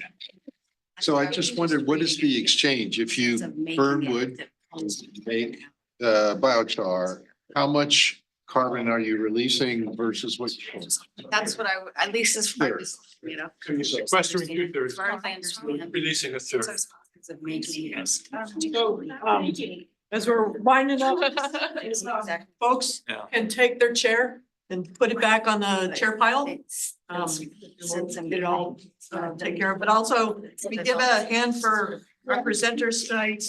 Speaker 8: So I just wondered, what is the exchange? If you burn wood, make biochar, how much carbon are you releasing versus what?
Speaker 6: That's what at least as far as, you know.
Speaker 9: Sequestering 2/3,
Speaker 6: As far as I understand.
Speaker 9: releasing 1/3.
Speaker 6: Of making it.
Speaker 1: So, as we're winding up, folks
Speaker 12: Yeah.
Speaker 2: can take their chair and put it back on the chair pile. It all take care of, but also we give a hand for representers tonight.